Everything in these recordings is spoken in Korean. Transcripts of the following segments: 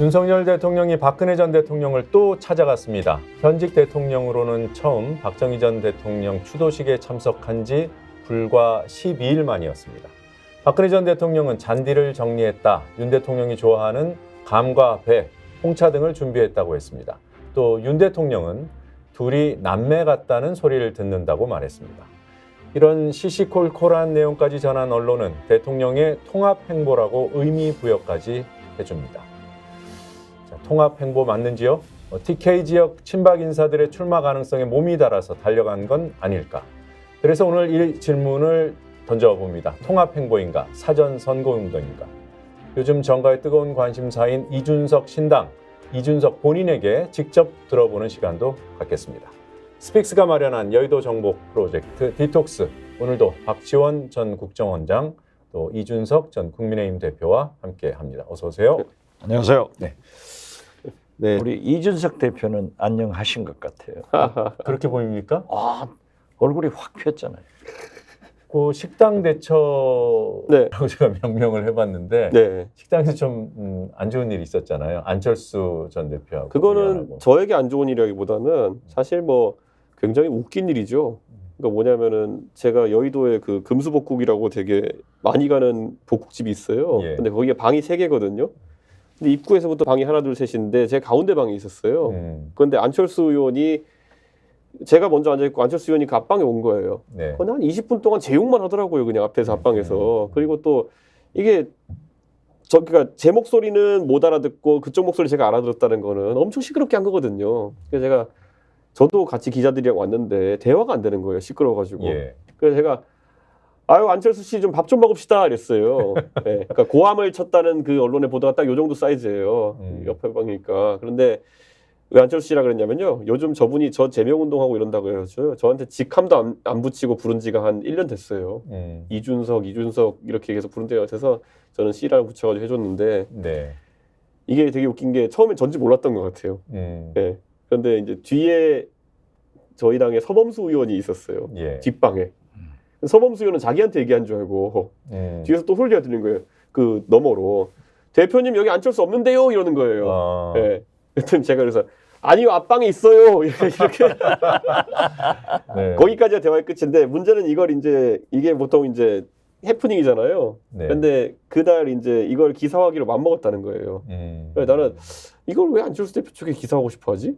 윤석열 대통령이 박근혜 전 대통령을 또 찾아갔습니다. 현직 대통령으로는 처음 박정희 전 대통령 추도식에 참석한 지 불과 12일 만이었습니다. 박근혜 전 대통령은 잔디를 정리했다, 윤 대통령이 좋아하는 감과 배, 홍차 등을 준비했다고 했습니다. 또 윤 대통령은 둘이 남매 같다는 소리를 듣는다고 말했습니다. 이런 시시콜콜한 내용까지 전한 언론은 대통령의 통합행보라고 의미 부여까지 해줍니다. 자, 통합행보 맞는지요? TK 지역 친박 인사들의 출마 가능성에 몸이 달아서 달려간 건 아닐까? 그래서 오늘 이 질문을 던져봅니다. 통합행보인가? 사전선거운동인가? 요즘 정가의 뜨거운 관심사인 이준석 신당, 이준석 본인에게 직접 들어보는 시간도 갖겠습니다. 스픽스가 마련한 여의도 정복 프로젝트 디톡스, 오늘도 박지원 전 국정원장, 또 이준석 전 국민의힘 대표와 함께합니다. 어서 오세요. 안녕하세요. 네. 네. 우리 이준석 대표는 안녕하신 것 같아요. 그렇게 보입니까? 얼굴이 확 폈잖아요. 그 식당 대처라고 네. 제가 명명을 해봤는데 네. 식당에서 좀 안 좋은 일이 있었잖아요. 안철수 전 대표하고. 그거는 미안하고. 저에게 안 좋은 일이라기보다는 사실 뭐 굉장히 웃긴 일이죠. 그러니까 뭐냐면은 제가 여의도에 그 금수복국이라고 되게 많이 가는 복국집이 있어요. 예. 근데 거기에 방이 3개거든요. 근데 입구에서부터 방이 하나 둘 셋인데 제 가운데 방에 있었어요. 그런데 안철수 의원이 제가 먼저 앉아있고 안철수 의원이 그 앞방에 온 거예요. 네. 한 20분 동안 제 욕만 하더라고요. 그냥 앞에서 앞방에서. 그리고 또 이게 그러니까 제 목소리는 못 알아듣고 그쪽 목소리 제가 알아들었다는 거는 엄청 시끄럽게 한 거거든요. 그래서 저도 같이 기자들이랑 왔는데 대화가 안 되는 거예요. 시끄러워가지고. 예. 그래서 제가 아유 안철수 씨 좀 밥 좀 먹읍시다 이랬어요. 네. 그러니까 고함을 쳤다는 그 언론의 보도가 딱 요 정도 사이즈예요. 옆에 방이니까. 그런데 왜 안철수 씨라 그랬냐면요. 요즘 저분이 저 제명운동하고 이런다고 해서 저한테 직함도 안 붙이고 부른 지가 한 1년 됐어요. 이준석 이렇게 계속 부른 데가 돼서 저는 C라고 붙여가지고 해줬는데 네. 이게 되게 웃긴 게 처음엔 전지 몰랐던 것 같아요. 네. 그런데 이제 뒤에 저희 당에 서범수 의원이 있었어요. 예. 뒷방에. 서범수 의원은 자기한테 얘기한 줄 알고 뒤에서 또 소리가 들리는 거예요. 그 너머로. 대표님 여기 안철수 없는데요? 이러는 거예요. 네. 그랬더니 제가 그래서 아니요 앞방에 있어요. 이렇게 네. 거기까지가 대화의 끝인데 문제는 이게 보통 이제 해프닝이잖아요. 네. 근데 그날 이제 이걸 기사화하기로 맘먹었다는 거예요. 그래서 나는 이걸 왜 안철수 대표 쪽에 기사하고 싶어 하지?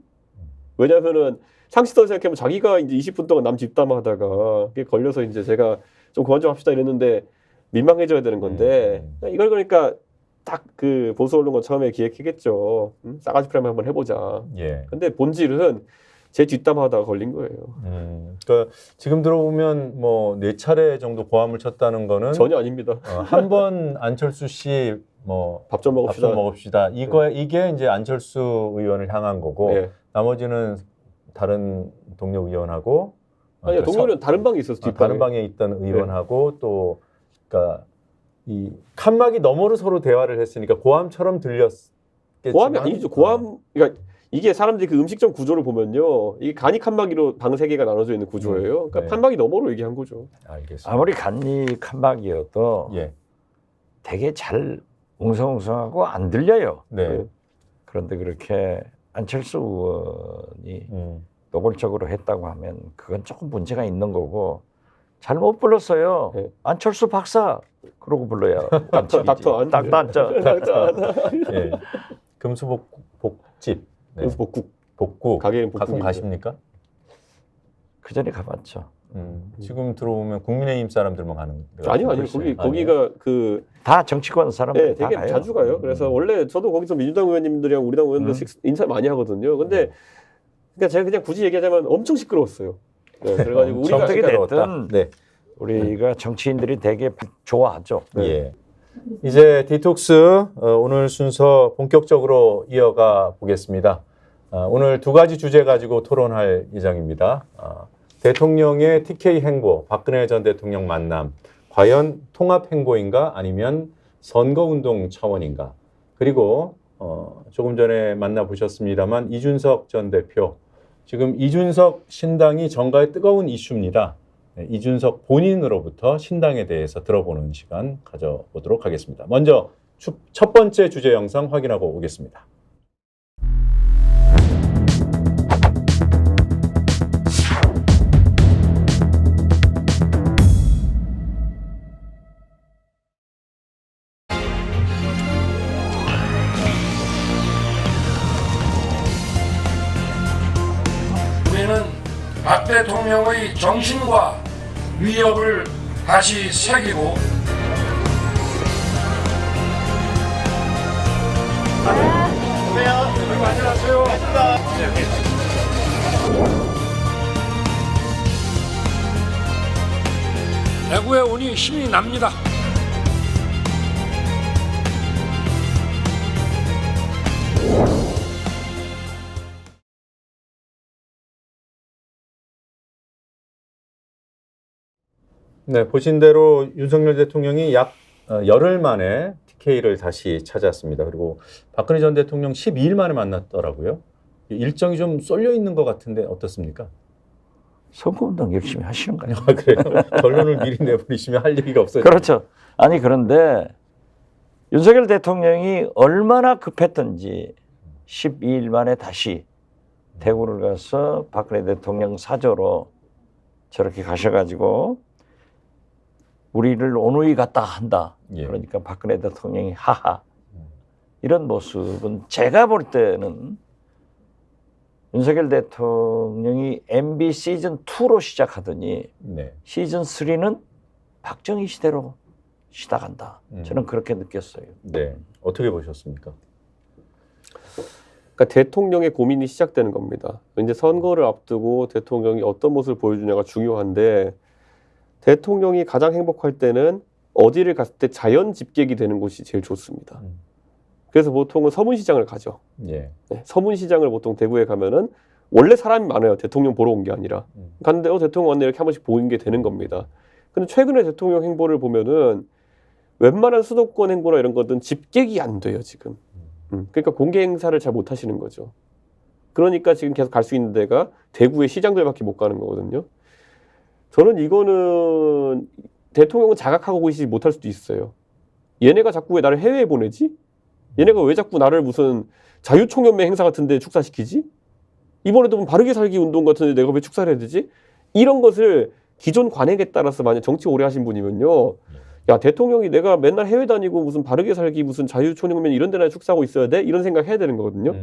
왜냐면은 상식적으로 생각하면 자기가 이제 20분 동안 남 뒷담화하다가 그게 걸려서 이제 제가 좀 그만 좀 합시다 이랬는데 민망해져야 되는 건데 이걸 그러니까 딱 그 보수 언론가 처음에 기획했겠죠. 싸가지 프레임 한번 해보자. 예. 근데 본질은 제 뒷담화하다가 걸린 거예요. 그러니까 지금 들어보면 뭐 4차례 정도 고함을 쳤다는 거는 전혀 아닙니다. 한 번 안철수 씨 뭐 밥 좀 먹읍시다. 밥 좀 먹읍시다. 이게 이제 안철수 의원을 향한 거고 네. 나머지는 다른 동료 의원하고 아니요, 동료는 다른 방에 있었어. 뒷방에. 다른 방에 있던 의원하고 또 그러니까 이 칸막이 너머로 서로 대화를 했으니까 고함처럼 들렸겠지만 고함이 아니죠. 고함 그러니까 이게 사람들이 그 음식점 구조를 보면요. 이게 간이 칸막이로 방 3개가 나눠져 있는 구조예요. 그러니까 네. 칸막이 너머로 얘기한 거죠. 알겠습니다. 아무리 간이 칸막이어도 예. 되게 잘 웅성웅성하고 안 들려요. 네. 그런데 그렇게 안철수 의원이 노골적으로 했다고 하면 그건 조금 문제가 있는 거고 잘못 불렀어요. 네. 안철수 박사 그러고 불러야 반칙이지. 닥터 안. 닥터 예. 금수복집. 네. 그래서 복국. 가게는 가끔 복국인데. 가십니까? 그 전에 가봤죠. 지금 들어오면 국민의힘 사람들만 가는 데가 아니요. 훨씬 거기가 그 다 정치권 사람들 네, 다 되게 가요. 자주 가요. 그래서 원래 저도 거기서 민주당 의원님들이랑 우리 당 의원들 인사 많이 하거든요. 근데 그러니까 제가 그냥 굳이 얘기하자면 엄청 시끄러웠어요. 네, 그래가지고 우리가 어떻게 그러니까 됐든 네. 우리가 정치인들이 되게 좋아하죠. 예. 이제 디톡스 오늘 순서 본격적으로 이어가 보겠습니다. 오늘 2가지 주제 가지고 토론할 예정입니다. 대통령의 TK 행보, 박근혜 전 대통령 만남, 과연 통합 행보인가 아니면 선거운동 차원인가? 그리고 조금 전에 만나보셨습니다만 이준석 전 대표, 지금 이준석 신당이 정가의 뜨거운 이슈입니다. 네, 이준석 본인으로부터 신당에 대해서 들어보는 시간 가져보도록 하겠습니다. 먼저 첫 번째 주제 영상 확인하고 오겠습니다. 우리는 박 대통령의 정신과 위협을 다시 새기고 대구에 오니 힘이 납니다. 네, 보신 대로 윤석열 대통령이 약 열흘 만에 TK를 다시 찾았습니다. 그리고 박근혜 전 대통령 12일 만에 만났더라고요. 일정이 좀 쏠려 있는 것 같은데 어떻습니까? 선거운동 열심히 하시는 거예요. 아, 그래요? 결론을 미리 내버리시면 할 얘기가 없어요. 그렇죠. 아니 그런데 윤석열 대통령이 얼마나 급했던지 12일 만에 다시 대구를 가서 박근혜 대통령 사저로 저렇게 가셔가지고 우리를 온누이 갖다 한다. 예. 그러니까 박근혜 대통령이 하하. 이런 모습은 제가 볼 때는 윤석열 대통령이 MB 시즌2로 시작하더니 네. 시즌3는 박정희 시대로 시작한다. 저는 그렇게 느꼈어요. 네. 어떻게 보셨습니까? 그러니까 대통령의 고민이 시작되는 겁니다. 이제 선거를 앞두고 대통령이 어떤 모습을 보여주냐가 중요한데 대통령이 가장 행복할 때는 어디를 갔을 때 자연 집객이 되는 곳이 제일 좋습니다. 그래서 보통은 서문시장을 가죠. 예. 네, 서문시장을 보통 대구에 가면은 원래 사람이 많아요. 대통령 보러 온 게 아니라. 갔는데 대통령 왔네 이렇게 한 번씩 보이는 게 되는 겁니다. 근데 최근에 대통령 행보를 보면은 웬만한 수도권 행보나 이런 것들은 집객이 안 돼요, 지금. 그러니까 공개 행사를 잘 못 하시는 거죠. 그러니까 지금 계속 갈 수 있는 데가 대구의 시장들밖에 못 가는 거거든요. 저는 이거는 대통령은 자각하고 계시지 못할 수도 있어요. 얘네가 자꾸 왜 나를 해외에 보내지? 얘네가 왜 자꾸 나를 무슨 자유총연맹 행사 같은 데 축사시키지? 이번에도 뭐 바르게 살기 운동 같은 데 내가 왜 축사를 해야 되지? 이런 것을 기존 관행에 따라서 만약 정치 오래 하신 분이면요. 야, 대통령이 내가 맨날 해외 다니고 무슨 바르게 살기 무슨 자유총연맹 이런 데나 축사하고 있어야 돼? 이런 생각 해야 되는 거거든요.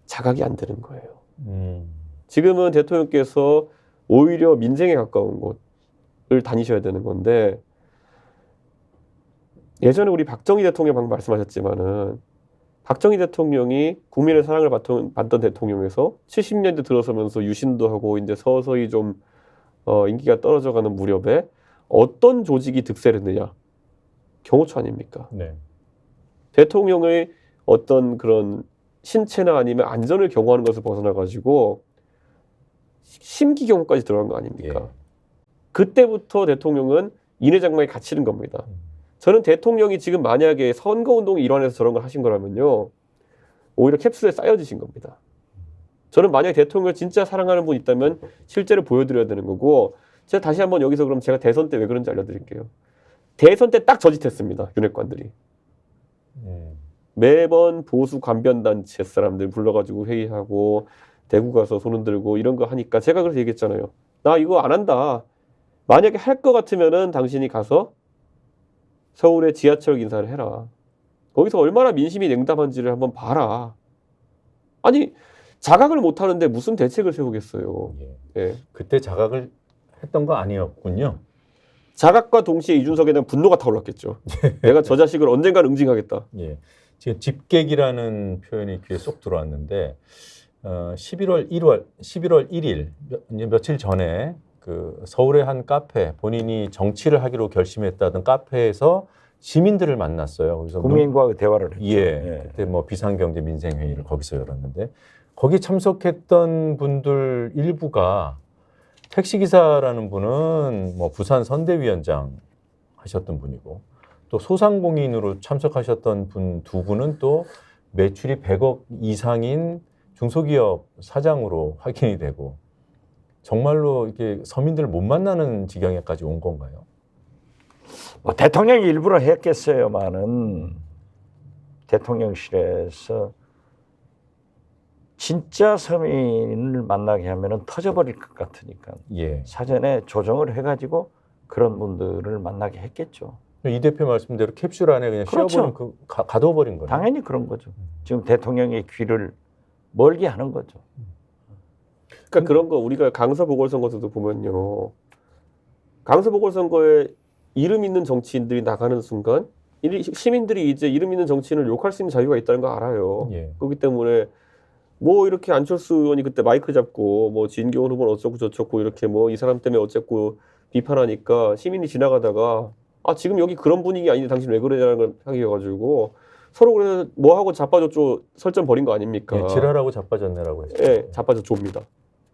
자각이 안 되는 거예요. 지금은 대통령께서 오히려 민생에 가까운 곳을 다니셔야 되는 건데 예전에 우리 박정희 대통령 방금 말씀하셨지만은 박정희 대통령이 국민의 사랑을 받던 대통령에서 70년대 들어서면서 유신도 하고 이제 서서히 좀 인기가 떨어져가는 무렵에 어떤 조직이 득세를 했느냐? 경호처 아닙니까? 네. 대통령의 어떤 그런 신체나 아니면 안전을 경호하는 것을 벗어나가지고 심기 경호까지 들어간 거 아닙니까? 예. 그때부터 대통령은 인해장막에 갇히는 겁니다. 저는 대통령이 지금 만약에 선거운동의 일환에서 저런 걸 하신 거라면요. 오히려 캡슐에 쌓여지신 겁니다. 저는 만약에 대통령을 진짜 사랑하는 분 있다면 실제로 보여드려야 되는 거고 제가 다시 한번 여기서 그럼 제가 대선 때 왜 그런지 알려드릴게요. 대선 때 딱 저짓했습니다. 윤핵관들이. 매번 보수 관변단체 사람들 불러가지고 회의하고 대구 가서 손 흔들고 이런 거 하니까 제가 그래서 얘기했잖아요. 나 이거 안 한다. 만약에 할 거 같으면은 당신이 가서 서울의 지하철 인사를 해라. 거기서 얼마나 민심이 냉담한지를 한번 봐라. 아니 자각을 못 하는데 무슨 대책을 세우겠어요. 예. 예. 그때 자각을 했던 거 아니었군요. 자각과 동시에 이준석에 대한 분노가 타올랐겠죠. 내가 저 자식을 언젠간 응징하겠다. 예. 지금 집객이라는 표현이 귀에 쏙 들어왔는데 11월 1일 며칠 전에 그 서울의 한 카페 본인이 정치를 하기로 결심했다던 카페에서 시민들을 만났어요. 거기서 국민과 대화를 했죠. 예. 그때 뭐 비상경제 민생회의를 거기서 열었는데 거기 참석했던 분들 일부가 택시기사라는 분은 뭐 부산 선대위원장 하셨던 분이고 또 소상공인으로 참석하셨던 분 두 분은 또 매출이 100억 이상인 중소기업 사장으로 확인이 되고 정말로 이렇게 서민들을 못 만나는 지경에까지 온 건가요? 뭐 대통령이 일부러 했겠어요만은 대통령실에서 진짜 서민을 만나게 하면은 터져버릴 것 같으니까 예. 사전에 조정을 해가지고 그런 분들을 만나게 했겠죠. 이 대표 말씀대로 capsule 안에 그냥 그렇죠. 씌워버린 가둬버린 거예요. 당연히 그런 거죠. 지금 대통령의 귀를 멀게 하는 거죠. 그러니까 그런 거 우리가 강서 보궐선거도 보면요. 강서 보궐선거에 이름 있는 정치인들이 나가는 순간 시민들이 이제 이름 있는 정치인을 욕할 수 있는 자유가 있다는 거 알아요. 예. 그렇기 때문에 뭐 이렇게 안철수 의원이 그때 마이크 잡고 뭐 진경원 후보는 어쩌고 저쩌고 이렇게 뭐 이 사람 때문에 어쨌고 비판하니까 시민이 지나가다가 아 지금 여기 그런 분위기 아닌데 당신 왜 그러냐는 걸 하기여가지고 서로 그래서 뭐 하고 자빠졌죠 설전 벌인 거 아닙니까? 예, 지랄하고 자빠졌네라고 했죠. 예, 자빠졌죠입니다.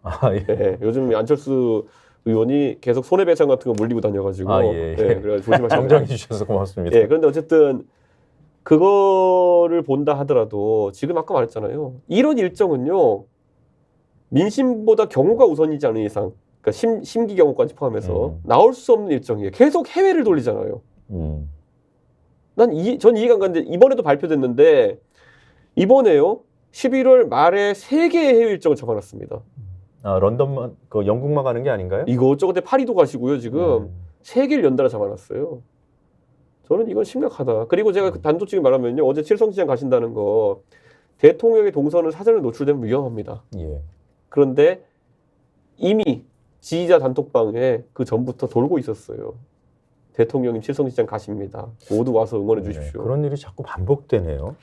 아, 예. 예, 요즘 안철수 의원이 계속 손해배상 같은 거 물리고 다녀가지고 아, 예, 예. 그래서 조심하셔야 정정해 돼요. 주셔서 고맙습니다. 예, 그런데 어쨌든 그거를 본다 하더라도 지금 아까 말했잖아요. 이런 일정은요 민심보다 경우가 우선이지 않은 이상, 그러니까 심기 경우까지 포함해서 나올 수 없는 일정이에요. 계속 해외를 돌리잖아요. 전 이해가 안 가는데 이번에도 발표됐는데 이번에요 11월 말에 3개의 해외 일정을 잡아놨습니다. 아, 런던만 그 영국만 가는 게 아닌가요? 이것저것 파리도 가시고요 지금 3개를 연달아 잡아놨어요. 저는 이건 심각하다. 그리고 제가 단도직입 말하면요 어제 칠성시장 가신다는 거 대통령의 동선은 사전에 노출되면 위험합니다. 예. 그런데 이미 지지자 단톡방에 그 전부터 돌고 있었어요. 대통령님 칠성시장 가십니다. 모두 와서 응원해 주십시오. 네, 그런 일이 자꾸 반복되네요.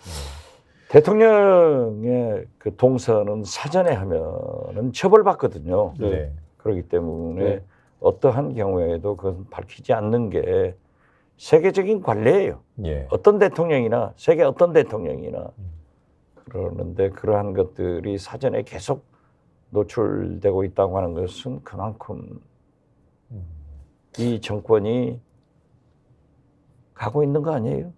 대통령의 그 동선은 사전에 하면은 처벌받거든요. 네. 그렇기 때문에 네. 어떠한 경우에도 그건 밝히지 않는 게 세계적인 관례예요. 예. 어떤 대통령이나 세계 어떤 대통령이나 그러는데 그러한 것들이 사전에 계속 노출되고 있다고 하는 것은 그만큼 이 정권이 가고 있는 거 아니에요?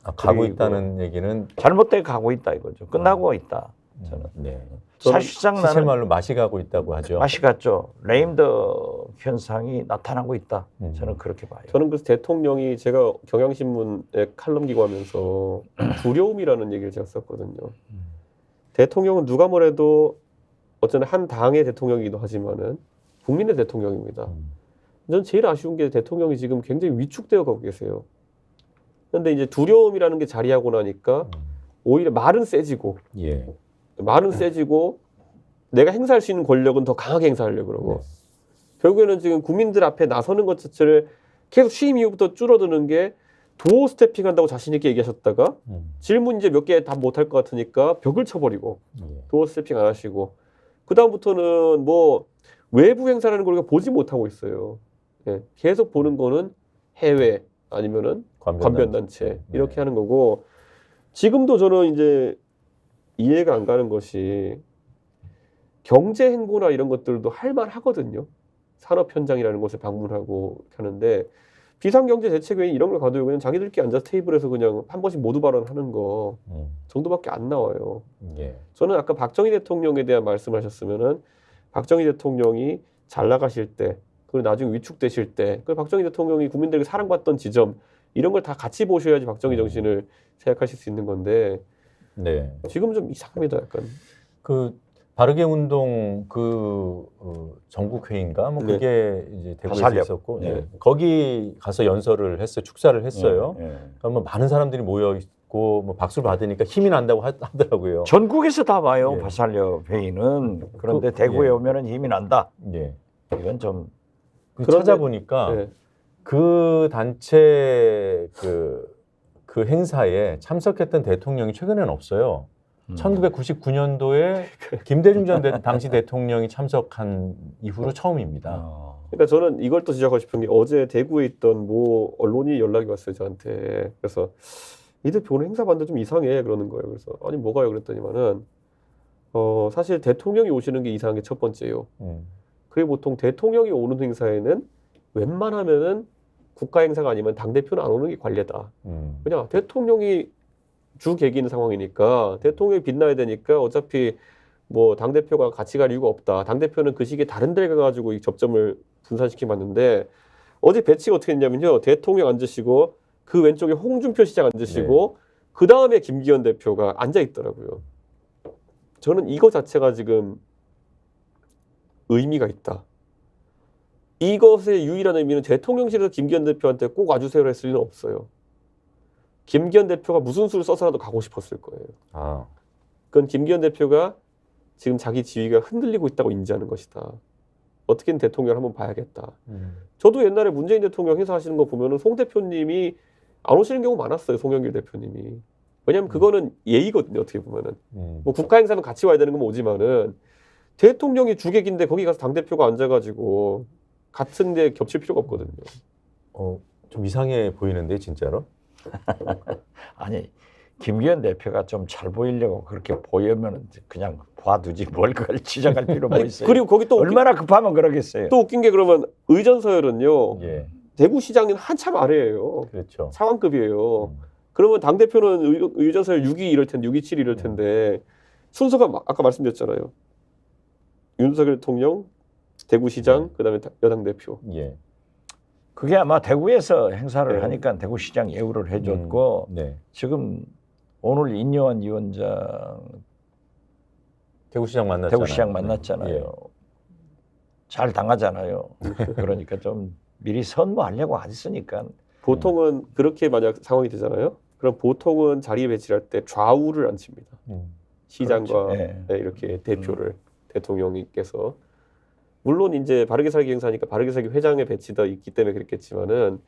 아, 가고 그리고 있다는 얘기는 잘못돼 가고 있다 이거죠. 끝나고 있다. 저는 네. 사실상 나는 시체말로 맛이 가고 있다고 하죠. 맛이 갔죠. 레임더 현상이 나타나고 있다. 저는 그렇게 봐요. 저는 그래서 대통령이 제가 경향신문에 칼럼 기고 하면서 두려움이라는 얘기를 제가 썼거든요. 대통령은 누가 뭐래도 어쩌면 한 당의 대통령이기도 하지만은 국민의 대통령입니다. 저는 제일 아쉬운 게 대통령이 지금 굉장히 위축되어 가고 계세요. 그런데 이제 두려움이라는 게 자리하고 나니까 오히려 말은 세지고 예. 말은 세지고 내가 행사할 수 있는 권력은 더 강하게 행사하려고 그러고 결국에는 지금 국민들 앞에 나서는 것 자체를 계속 취임 이후부터 줄어드는 게 도어 스태핑 한다고 자신 있게 얘기하셨다가 질문 이제 몇 개 답 못할 것 같으니까 벽을 쳐버리고 도어 스태핑 안 하시고 그 다음부터는 뭐 외부 행사라는 걸 우리가 보지 못하고 있어요. 예, 계속 보는 거는 해외 아니면은 관변단체 이렇게 하는 거고 지금도 저는 이제 이해가 안 가는 것이 경제 행보나 이런 것들도 할 만하거든요. 산업 현장이라는 곳에 방문하고 하는데 비상경제 대책회의 이런 걸 가도 그냥 자기들끼리 앉아서 테이블에서 그냥 한 번씩 모두 발언하는 거 정도밖에 안 나와요. 예. 저는 아까 박정희 대통령에 대한 말씀하셨으면은 박정희 대통령이 잘 나가실 때 그리고 나중에 위축되실 때 그 박정희 대통령이 국민들에게 사랑받던 지점 이런 걸 다 같이 보셔야지 박정희 정신을 생각하실 수 있는 건데 네. 지금 좀 이상합니다. 약간 그 바르게 운동 전국 회의인가 뭐 네. 그게 이제 대구에서 화살역. 있었고 네. 예. 거기 가서 연설을 했어요. 축사를 했어요. 예, 예. 그러니까 뭐 많은 사람들이 모여 있고 뭐 박수를 받으니까 힘이 난다고 하더라고요. 전국에서 다 와요. 예. 화살역 회의는. 그런데 그, 대구에 예. 오면은 힘이 난다. 예. 이건 좀 그런데- 찾아보니까 네. 그 단체 그 행사에 참석했던 대통령이 최근에는 없어요. 1999년도에 김대중 전 당시 대통령이 참석한 이후로 처음입니다. 그러니까 저는 이걸 또 지적하고 싶은 게 어제 대구에 있던 뭐 언론이 연락이 왔어요 저한테. 그래서 이 대표 오늘 행사 봤는데 좀 이상해 그러는 거예요. 그래서 아니 뭐가요 그랬더니만은 사실 대통령이 오시는 게 이상한 게 첫 번째요. 그리고 보통 대통령이 오는 행사에는 웬만하면은 국가 행사가 아니면 당 대표는 안 오는 게 관례다. 그냥 대통령이 주 객인 상황이니까 대통령이 빛나야 되니까 어차피 뭐 당 대표가 같이 갈 이유가 없다. 당 대표는 그 시기에 다른 데 가가지고 이 접점을 분산시켜 봤는데 어제 배치가 어떻게 했냐면요. 대통령 앉으시고 그 왼쪽에 홍준표 시장 앉으시고 그 다음에 김기현 대표가 앉아 있더라고요. 저는 이거 자체가 지금 의미가 있다. 이것의 유일한 의미는 대통령실에서 김기현 대표한테 꼭 와주세요 했을 리는 없어요. 김기현 대표가 무슨 수를 써서라도 가고 싶었을 거예요. 아, 그건 김기현 대표가 지금 자기 지위가 흔들리고 있다고 인지하는 것이다. 어떻게든 대통령을 한번 봐야겠다. 저도 옛날에 문재인 대통령 행사하시는 거 보면은 송 대표님이 안 오시는 경우 많았어요. 송영길 대표님이. 왜냐면 그거는 예의거든요. 어떻게 보면은. 뭐 국가 행사는 같이 와야 되는 건 오지만은 대통령이 주객인데 거기 가서 당대표가 앉아가지고 같은 데 겹칠 필요가 없거든요. 좀 이상해 보이는데 진짜로? 아니 김기현 대표가 좀 잘 보이려고 그렇게 보이면 그냥 봐두지 뭘 그걸 지적할 필요 뭐 있어요. 그리고 거기 또 얼마나 급하면 그러겠어요. 또 웃긴 게 그러면 의전서열은요. 예, 대구시장은 한참 아래예요. 그렇죠. 차관급이에요. 그러면 당대표는 의전서열 6위 이럴 텐데 6위 7위 이럴 텐데 순서가 아까 말씀드렸잖아요. 윤석열 대통령, 대구시장, 그다음에 여당 대표. 예, 그게 아마 대구에서 행사를 네. 하니까 대구시장 예우를 해줬고 네. 지금 오늘 인요한 위원장 대구시장 만났잖아요. 대구시장 만났잖아요. 예. 잘 당하잖아요. 그러니까 좀 미리 선무하려고 했으니까. 보통은 그렇게 만약 상황이 되잖아요. 그럼 보통은 자리에 배치할 때 좌우를 앉힙니다. 시장과 그렇죠. 예. 네, 이렇게 대표를 대통령님께서 물론 이제 바르게 살기 행사니까 바르게 살기 회장에 배치되어 있기 때문에 그랬겠지만은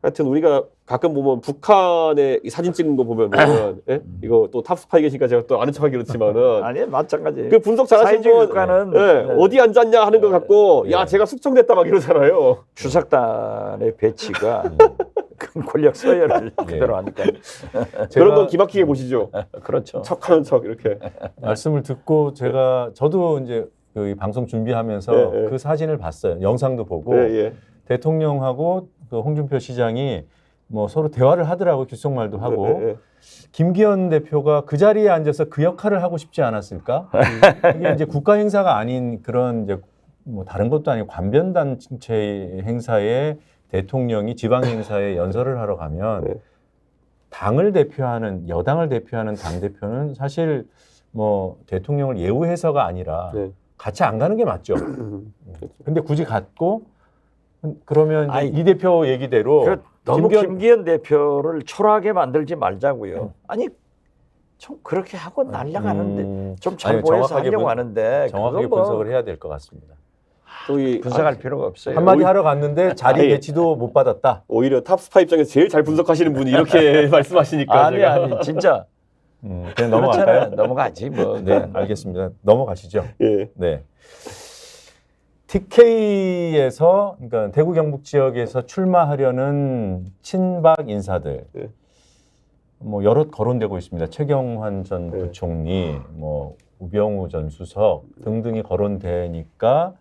하여튼 우리가 가끔 보면 북한의 이 사진 찍은 거 보면은 예? 이거 또 탑스파이 계시니까 제가 또 아는 척하기 그렇지만은 아니 마찬가지. 그 분석 잘하신 사회주의 분 국가는 예, 네. 어디 앉았냐 하는 거 갖고 예. 야 제가 숙청됐다 막 이러잖아요. 주석단의 배치가 그 권력 서열을 그대로 하니까 그런 건 기막히게 보시죠. 그렇죠. 척하는 척 이렇게. 말씀을 듣고 저도 이제 그 방송 준비하면서 예, 예. 그 사진을 봤어요. 영상도 보고 예, 예. 대통령하고 그 홍준표 시장이 뭐 서로 대화를 하더라고 귓속말도 하고 예, 예. 김기현 대표가 그 자리에 앉아서 그 역할을 하고 싶지 않았을까? 이게 이제 국가 행사가 아닌 그런 이제 뭐 다른 것도 아니고 관변단체 행사에 대통령이 지방 행사에 연설을 하러 가면 네. 당을 대표하는 여당을 대표하는 당 대표는 사실 뭐 대통령을 예우해서가 아니라 네. 같이 안 가는 게 맞죠. 근데 굳이 갔고 그러면 이제 아니, 이 대표 얘기대로 너무 김기현 대표를 초라하게 만들지 말자고요. 아니 좀 그렇게 하고 날려가는데 좀 잘 아니, 보여서 정확하게 하려고 하는데 정확하게 그건 뭐 분석을 해야 될 것 같습니다. 저희 분석할 필요가 없어요. 한마디 하러 갔는데 자리 아니, 배치도 못 받았다. 오히려 탑스파 입장에서 제일 잘 분석하시는 분이 이렇게 말씀하시니까 아니 제가. 아니 진짜 그냥 넘어갈까요? 그렇잖아요. 넘어가지 뭐. 네, 알겠습니다. 넘어가시죠. 예. 네. TK에서 그러니까 대구 경북 지역에서 출마하려는 친박 인사들 네. 뭐 여럿 거론되고 있습니다. 최경환 전 네. 부총리, 뭐 우병우 전 수석 등등이 거론되니까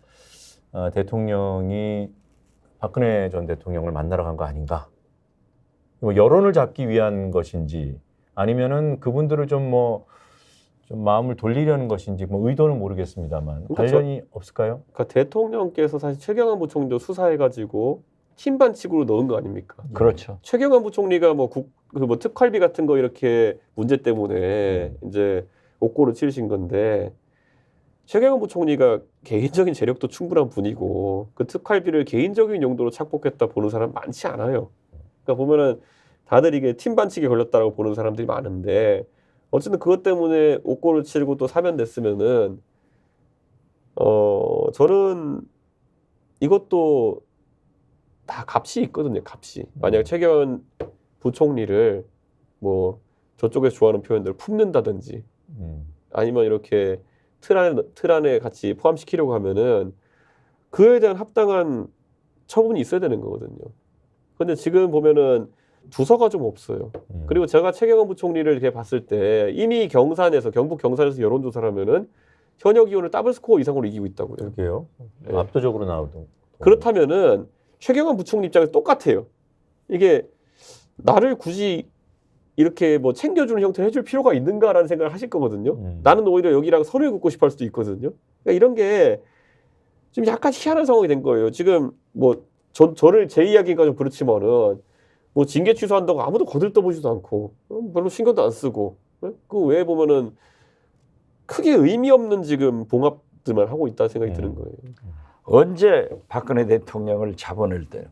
대통령이 박근혜 전 대통령을 만나러 간 거 아닌가? 뭐 여론을 잡기 위한 것인지 아니면은 그분들을 좀 마음을 돌리려는 것인지 뭐 의도는 모르겠습니다만 그러니까 관련이 없을까요? 그러니까 대통령께서 사실 최경환 부총리도 수사해가지고 팀 반칙으로 넣은 거 아닙니까? 그렇죠. 최경환 부총리가 뭐 특활비 같은 거 이렇게 문제 때문에 이제 옥고를 치르신 건데 최경환 부총리가 개인적인 재력도 충분한 분이고 그 특활비를 개인적인 용도로 착복했다 보는 사람 많지 않아요. 그러니까 보면은 다들 이게 팀 반칙에 걸렸다라고 보는 사람들이 많은데 어쨌든 그것 때문에 옥고를 치르고 또 사면됐으면은 저는 이것도 다 값이 있거든요. 값이. 만약 최경환 부총리를 뭐 저쪽에서 좋아하는 표현들 품는다든지 아니면 이렇게 틀 안에 같이 포함시키려고 하면은 그에 대한 합당한 처분이 있어야 되는 거거든요. 근데 지금 보면은 두서가 좀 없어요. 그리고 제가 최경환 부총리를 이렇게 봤을 때 이미 경북 경산에서 여론조사를 하면은 현역 의원을 더블 스코어 이상으로 이기고 있다고요. 그러게요. 네. 압도적으로 나오던. 그렇다면은 최경환 부총리 입장에서 똑같아요. 이게 나를 굳이 이렇게 뭐 챙겨주는 형태를 해줄 필요가 있는가라는 생각을 하실 거거든요. 나는 오히려 여기랑 선을 긋고 싶어 할 수도 있거든요. 그러니까 이런 게 좀 약간 희한한 상황이 된 거예요. 지금 뭐 저를 제 이야기가 좀 그렇지만은 뭐 징계 취소한다고 아무도 거들떠보지도 않고 별로 신경도 안 쓰고 그 외에 보면은 크게 의미 없는 지금 봉합들만 하고 있다는 생각이 드는 거예요. 언제 박근혜 대통령을 잡아낼 때요?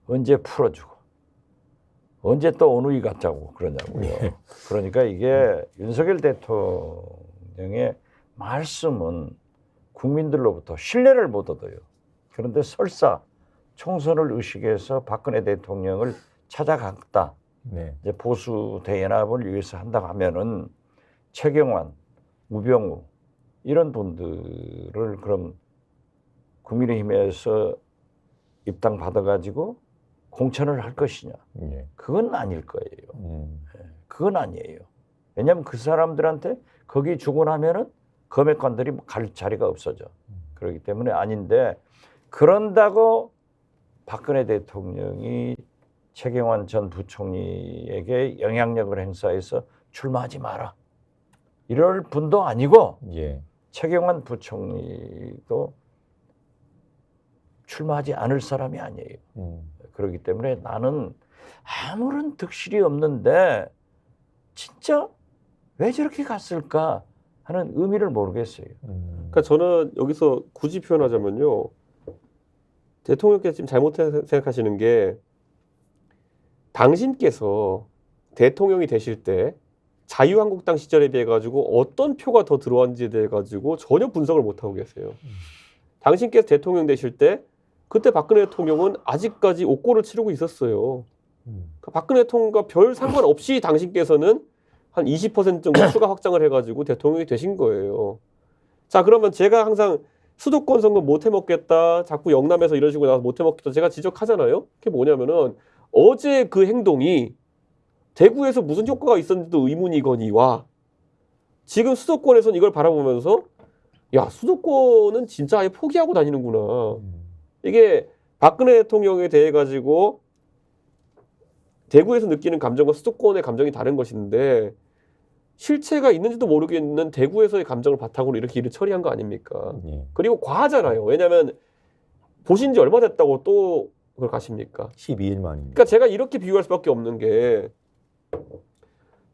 언제 풀어주고 언제 또 어느 같자고 그러냐고요. 그러니까 이게 윤석열 대통령의 말씀은 국민들로부터 신뢰를 못 얻어요. 그런데 설사 총선을 의식해서 박근혜 대통령을 찾아갔다. 네. 이제 보수 대연합을 위해서 한다고 하면은 최경환, 우병우 이런 분들을 그럼 국민의힘에서 입당 받아가지고 공천을 할 것이냐? 예. 그건 아닐 거예요. 그건 아니에요. 왜냐하면 그 사람들한테 거기 주고 나면은 검역관들이 갈 자리가 없어져. 그렇기 때문에 아닌데 그런다고 박근혜 대통령이 최경환 전 부총리에게 영향력을 행사해서 출마하지 마라. 이럴 분도 아니고 예. 최경환 부총리도 출마하지 않을 사람이 아니에요. 그렇기 때문에 나는 아무런 득실이 없는데 진짜 왜 저렇게 갔을까 하는 의미를 모르겠어요. 그러니까 저는 여기서 굳이 표현하자면요. 대통령께서 지금 잘못 생각하시는 게 당신께서 대통령이 되실 때 자유한국당 시절에 대해 가지고 어떤 표가 더 들어왔는지에 대해 가지고 전혀 분석을 못하고 계세요. 당신께서 대통령 되실 때 그때 박근혜 대통령은 아직까지 옥고를 치르고 있었어요. 그러니까 박근혜 대통령과 별 상관없이 당신께서는 한 20% 정도 추가 확장을 해가지고 대통령이 되신 거예요. 자, 그러면 제가 항상 수도권 선거 못 해먹겠다, 자꾸 영남에서 이런 식으로 나와서 못 해먹겠다 제가 지적하잖아요. 그게 뭐냐면은 어제 그 행동이 대구에서 무슨 효과가 있었는지도 의문이거니와 지금 수도권에서는 이걸 바라보면서 야, 수도권은 진짜 아예 포기하고 다니는구나. 이게 박근혜 대통령에 대해 가지고 대구에서 느끼는 감정과 수도권의 감정이 다른 것인데 실체가 있는지도 모르겠는 대구에서의 감정을 바탕으로 이렇게 일을 처리한 거 아닙니까? 예. 그리고 과하잖아요. 왜냐하면 보신 지 얼마 됐다고 또 그걸 가십니까? 12일 만입니다. 그러니까 제가 이렇게 비유할 수밖에 없는 게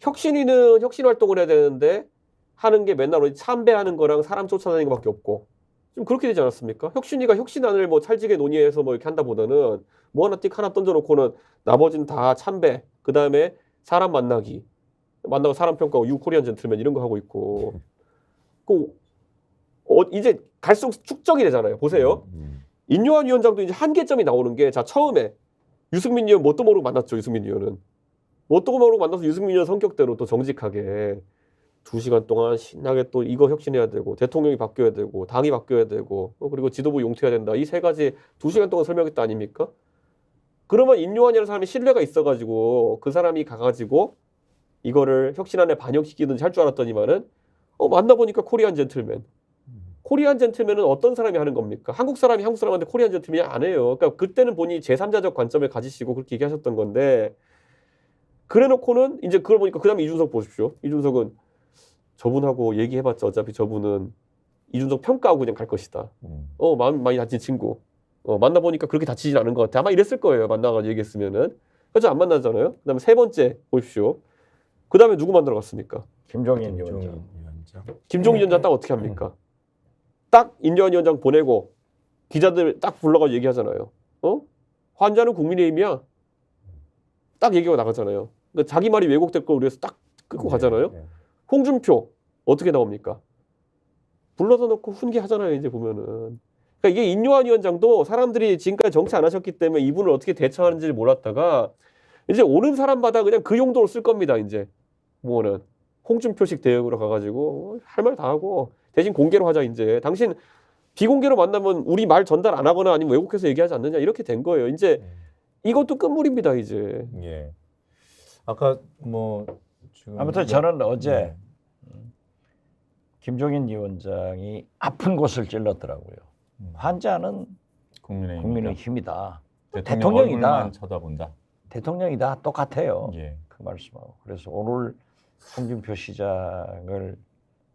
혁신위는 혁신 활동을 해야 되는데 하는 게 맨날 어디 참배하는 거랑 사람 쫓아다니는 것밖에 없고 좀 그렇게 되지 않았습니까? 혁신위가 혁신안을 뭐 찰지게 논의해서 뭐 이렇게 한다보다는 뭐 하나 띡 하나 던져놓고는 나머지는 다 참배, 그 다음에 사람 만나기, 만나고 사람 평가하고 유코리안 젠틀맨 이런 거 하고 있고 이제 갈수록 축적이 되잖아요. 보세요. 인요한 위원장도 이제 한계점이 나오는 게 자 처음에 유승민 의원 뭣도 모르고 만났죠. 유승민 의원은 뭣도 모르고 만나서 유승민 의원 성격대로 또 정직하게 2시간 동안 신나게 또 이거 혁신해야 되고 대통령이 바뀌어야 되고 당이 바뀌어야 되고 그리고 지도부 용퇴해야 된다. 이 세 가지 2시간 동안 설명했다 아닙니까? 그러면 인요한이라는 사람이 신뢰가 있어가지고 그 사람이 가가지고 이거를 혁신안에 반영시키든지 할 줄 알았더니만은 만나보니까 코리안 젠틀맨. 코리안 젠틀맨은 어떤 사람이 하는 겁니까? 한국 사람이 한국 사람한테 코리안 젠틀맨이 안 해요. 그러니까 그때는 본인이 제3자적 관점을 가지시고 그렇게 얘기하셨던 건데 그래놓고는 이제 그걸 보니까 그 다음에 이준석 보십시오. 이준석은 저분하고 얘기해봤자 어차피 저분은 이준석 평가하고 그냥 갈 것이다. 마음 많이 다친 친구. 만나보니까 그렇게 다치진 않은 것 같아. 아마 이랬을 거예요. 만나가지고 얘기했으면은. 그래서 안 만나잖아요. 그 다음에 세 번째 보십시오. 그 다음에 누구 만나러 갔습니까? 김종인 위원장. 김종인 위원장 딱 어떻게 합니까? 딱 인요한 위원장 보내고 기자들 딱 불러가지고 얘기하잖아요. 환자는 국민의힘이야. 딱 얘기가 나가잖아요. 그러니까 자기 말이 왜곡될 걸 우리에서 딱 끊고 가잖아요. 홍준표 어떻게 나옵니까? 불러다 놓고 훈계하잖아요. 이제 보면은. 그러니까 이게 인요한 위원장도 사람들이 지금까지 정치 안 하셨기 때문에 이분을 어떻게 대처하는지를 몰랐다가 이제 오는 사람마다 그냥 그 용도로 쓸 겁니다. 이제 뭐는 홍준표식 대응으로 가가지고 할 말 다 하고 대신 공개로 하자. 이제 당신 비공개로 만나면 우리 말 전달 안 하거나 아니면 왜곡해서 얘기하지 않느냐 이렇게 된 거예요. 이제 이것도 끝물입니다. 이제. 예. 아까 뭐 지금 아무튼 저는 어제 김종인 위원장이 아픈 곳을 찔렀더라고요. 환자는 국민의힘이다. 대통령이다. 쳐다본다. 대통령이다. 똑같아요. 예. 그 말씀하고. 그래서 오늘 홍준표 시장을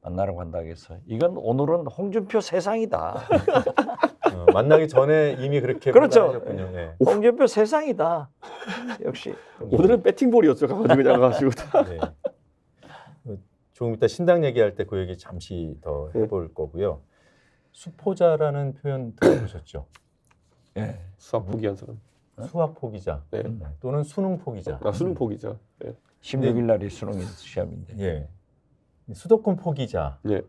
만나러 간다고 해서 이건 오늘은 홍준표 세상이다. 만나기 전에 이미 그렇게 그렇죠. 판단하셨군요. 네. 홍준표 세상이다. 역시. 오늘은 배팅볼이었죠. 가가지고 그냥 가가지고. 네. 조금 이따 신당 얘기할 때 그 얘기 잠시 더 해볼 거고요. 수포자라는 표현 들어보셨죠? 예. 수학 포기한 사람. 수학 포기자 네. 또는 수능 포기자. 수능 포기자. 네. 16일 날이 수능 시험인데. 예. 수도권 포기자. 네.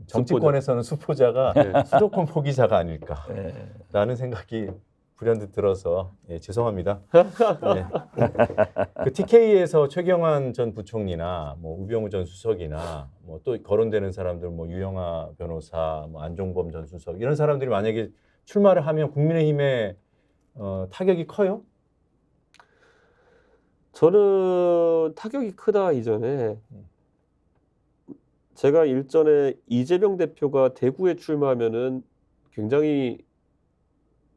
정치권에서는 수포자가 네. 수도권 포기자가 아닐까라는 예. 생각이 불현듯 들어서 죄송합니다. 네. 그 TK에서 최경환 전 부총리나 뭐 우병우 전 수석이나 뭐 또 거론되는 사람들 뭐 유영하 변호사, 뭐 안종범 전 수석 이런 사람들이 만약에 출마를 하면 국민의힘에 타격이 커요? 저는 타격이 크다 이전에 제가 일전에 이재명 대표가 대구에 출마하면은 굉장히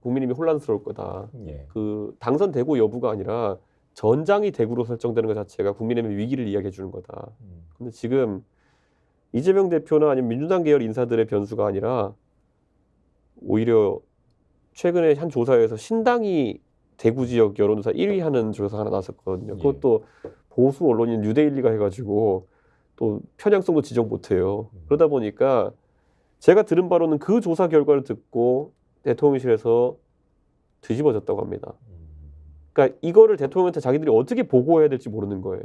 국민의힘이 혼란스러울 거다. 예. 그 당선 대구 여부가 아니라 전장이 대구로 설정되는 것 자체가 국민의힘의 위기를 이야기해 주는 거다. 근데 지금 이재명 대표나 아니면 민주당 계열 인사들의 변수가 아니라 오히려 최근에 한 조사에서 신당이 대구 지역 여론조사 1위 하는 조사 하나 나왔었거든요. 예. 그것도 보수 언론인 뉴데일리가 해가지고 또 편향성도 지적 못해요. 그러다 보니까 제가 들은 바로는 그 조사 결과를 듣고 대통령실에서 뒤집어졌다고 합니다. 그러니까 이거를 대통령한테 자기들이 어떻게 보고해야 될지 모르는 거예요.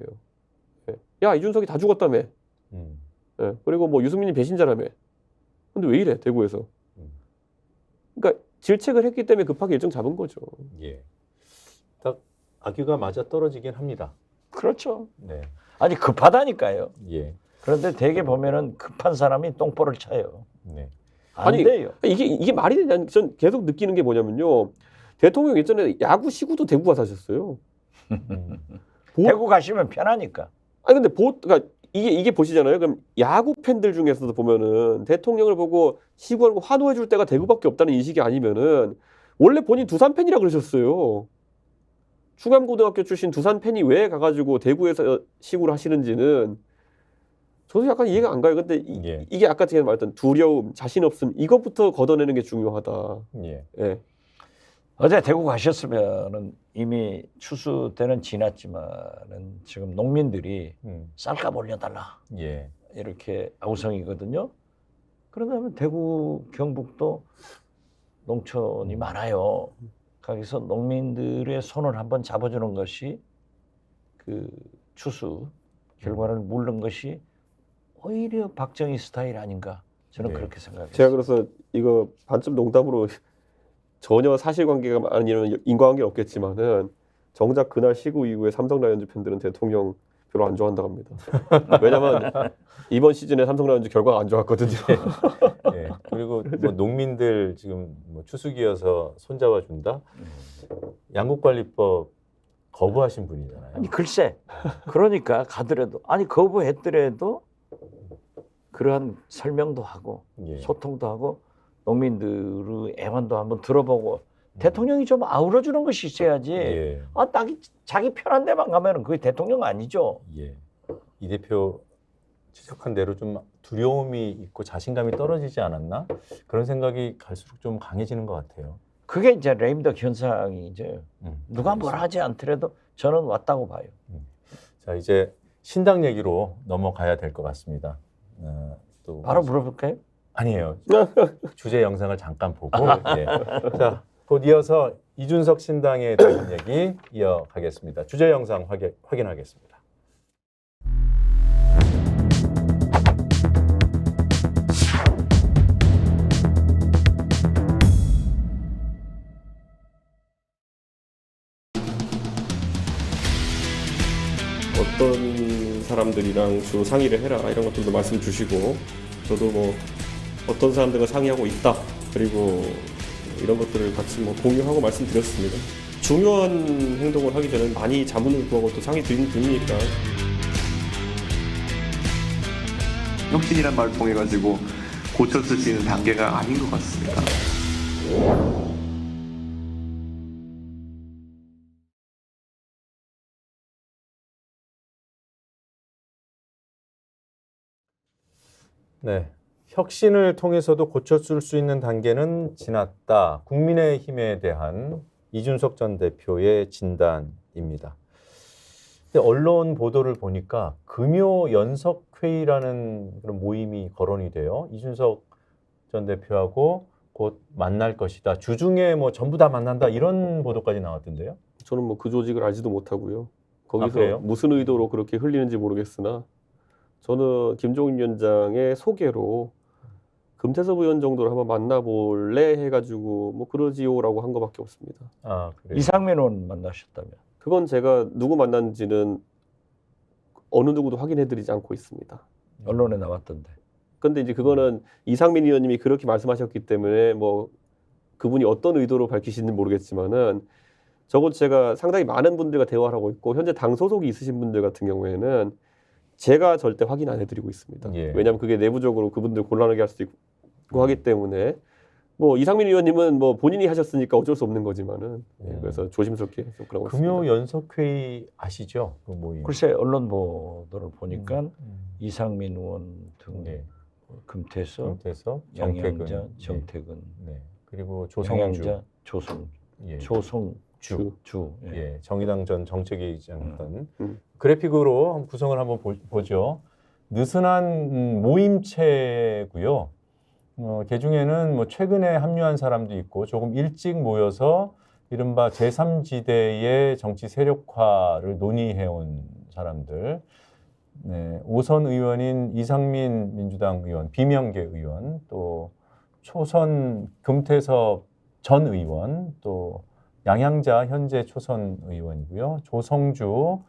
야, 이준석이 다 죽었다며. 예, 그리고 뭐 유승민이 배신자라며. 근데 왜 이래 대구에서? 그러니까 질책을 했기 때문에 급하게 일정 잡은 거죠. 예. 딱 아귀가 맞아 떨어지긴 합니다. 그렇죠. 네. 아니 급하다니까요. 예. 그런데 대개 보면은 급한 사람이 똥볼을 차요. 네. 안 아니, 돼요. 이게 말이 되냐? 전 계속 느끼는 게 뭐냐면요. 대통령 예전에 야구 시구도 대구 가서 하셨어요. 대구 가시면 편하니까. 아니 근데 그러니까 이게 보시잖아요. 그럼 야구 팬들 중에서도 보면은 대통령을 보고 시구하는 거 환호해 줄 때가 대구밖에 없다는 인식이 아니면은 원래 본인 두산 팬이라 그러셨어요. 충암고등학교 출신 두산 팬이 왜 가가지고 대구에서 시구를 하시는지는 저도 약간 이해가 안 가요. 근데 이게 아까 제가 말했던 두려움, 자신 없음 이것부터 걷어내는 게 중요하다. 예. 예. 어제 대구 가셨으면은 이미 추수 때는 지났지만은 지금 농민들이 쌀값 올려달라 예. 이렇게 아우성이거든요. 그러다면 대구 경북도 농촌이 많아요. 거기서 농민들의 손을 한번 잡아주는 것이 그 추수 결과를 물는 것이 오히려 박정희 스타일 아닌가 저는 그렇게 생각해요. 제가 그래서 이거 반쯤 농담으로 전혀 사실관계가 아니면 인과관계는 없겠지만은 정작 그날 시구 이후에 삼성 라이온즈 팬들은 대통령 별로 안 좋아한다고 합니다. 왜냐면 이번 시즌에 삼성 라이온즈 결과가 안 좋았거든요. 예. 그리고 뭐 농민들 지금 뭐 추수기여서 손잡아 준다. 양국관리법 거부하신 분이잖아요. 아니 글쎄 그러니까 가더라도 아니 거부했더라도 그러한 설명도 하고 소통도 하고 농민들의 애환도 한번 들어보고 대통령이 좀 아우러주는 것이 있어야지. 아, 딱 자기 편한 데만 가면은 그게 대통령 아니죠. 예. 이 대표 지적한 대로 좀 두려움이 있고 자신감이 떨어지지 않았나? 그런 생각이 갈수록 좀 강해지는 것 같아요. 그게 이제 레임덕 현상이 이제 누가 뭐라 하지 않더라도 저는 왔다고 봐요. 자, 이제 신당 얘기로 넘어가야 될 것 같습니다. 또 바로 물어볼까요? 아니에요. 주제 영상을 잠깐 보고 예. 자, 곧 이어서 이준석 신당에 대한 얘기 이어가겠습니다. 주제 영상 확인하겠습니다. 어떤 사람들이랑 주로 상의를 해라 이런 것들도 말씀 주시고 저도 뭐 어떤 사람들과 상의하고 있다 그리고 이런 것들을 같이 뭐 공유하고 말씀드렸습니다. 중요한 행동을 하기 전에 많이 자문을 구하고 또 상의 드리는 중이니까 혁신이란 말을 통해 가지고 고쳤을 수 있는 단계가 아닌 것 같습니다. 네, 혁신을 통해서도 고쳤을 수 있는 단계는 지났다. 국민의힘에 대한 이준석 전 대표의 진단입니다. 근데 언론 보도를 보니까 금요 연석회의라는 그런 모임이 거론이 돼요. 이준석 전 대표하고 곧 만날 것이다. 주중에 뭐 전부 다 만난다 이런 보도까지 나왔던데요. 저는 뭐 그 조직을 알지도 못하고요. 아, 거기서 그래요? 무슨 의도로 그렇게 흘리는지 모르겠으나 저는 김종인 위원장의 소개로 금태섭 의원 정도를 한번 만나볼래 해가지고 뭐 그러지요라고 한 거밖에 없습니다. 아, 그래요. 이상민 의원 만나셨다면? 그건 제가 누구 만났는지는 어느 누구도 확인해드리지 않고 있습니다. 언론에 나왔던데. 근데 이제 그거는 이상민 의원님이 그렇게 말씀하셨기 때문에 뭐 그분이 어떤 의도로 밝히시는지 모르겠지만은 적어도 제가 상당히 많은 분들과 대화를 하고 있고 현재 당 소속이 있으신 분들 같은 경우에는 제가 절대 확인 안 해드리고 있습니다. 예. 왜냐하면 그게 내부적으로 그분들 곤란하게 할 수도 있고 하기 때문에 뭐 이상민 의원님은 뭐 본인이 하셨으니까 어쩔 수 없는 거지만은 그래서 조심스럽게 좀 그런 거 금요 연석회의 아시죠? 그 모임. 글쎄 언론 보도를 보니까 이상민 의원 등 네. 금태섭, 김태섭, 양양자, 정태근, 네. 그리고 조성주, 양양자, 예. 조성주, 예. 예. 정의당 전 정책위의장이었던 음. 그래픽으로 구성을 한번 보죠. 느슨한 모임체고요. 그 중에는 뭐 최근에 합류한 사람도 있고 조금 일찍 모여서 이른바 제3지대의 정치 세력화를 논의해온 사람들. 네, 오선 의원인 이상민 민주당 의원, 비명계 의원, 또 초선 금태섭 전 의원, 또 양양자 현재 초선 의원이고요. 조성주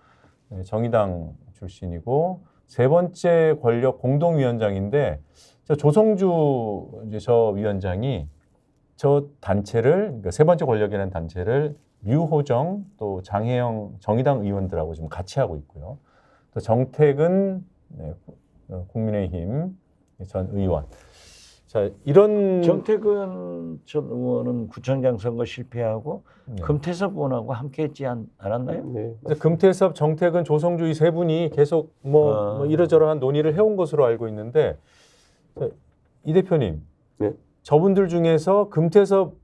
정의당 출신이고 세 번째 권력 공동위원장인데 조성주 이제 저 위원장이 저 단체를 그러니까 세 번째 권력이라는 단체를 류호정 또 장혜영 정의당 의원들하고 지금 같이 하고 있고요. 또 정택은 국민의힘 전 의원. 자, 이런 정태근 전 의원은 구청장 선거 실패하고 네. 금태섭 의원하고 함께했지 않았나요? 네. 금태섭, 정택은, 조성주 이 세 분이 계속 뭐 이러저러한 논의를 해온 것으로 알고 있는데 이 대표님, 네. 저분들 중에서 금태섭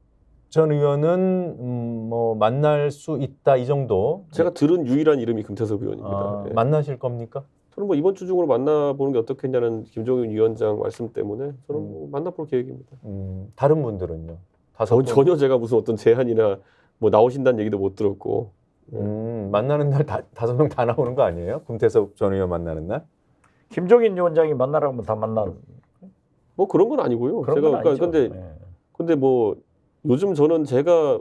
전 의원은 뭐 만날 수 있다 이 정도. 제가 들은 유일한 이름이 금태섭 의원입니다. 아, 네. 만나실 겁니까? 저는 뭐 이번 주 중으로 만나보는 게 어떻겠냐는 김종인 위원장 말씀 때문에 저는 뭐 만나볼 계획입니다. 다른 분들은요? 다섯 분? 전혀 제가 무슨 어떤 제안이나 뭐 나오신다는 얘기도 못 들었고. 만나는 날 다섯 명 다 나오는 거 아니에요? 금태섭 전 의원 만나는 날? 김종인 위원장이 만나라고 하면 다 만나. 뭐 그런 건 아니고요. 그런 제가 건 아니죠. 근데 뭐 요즘 저는 제가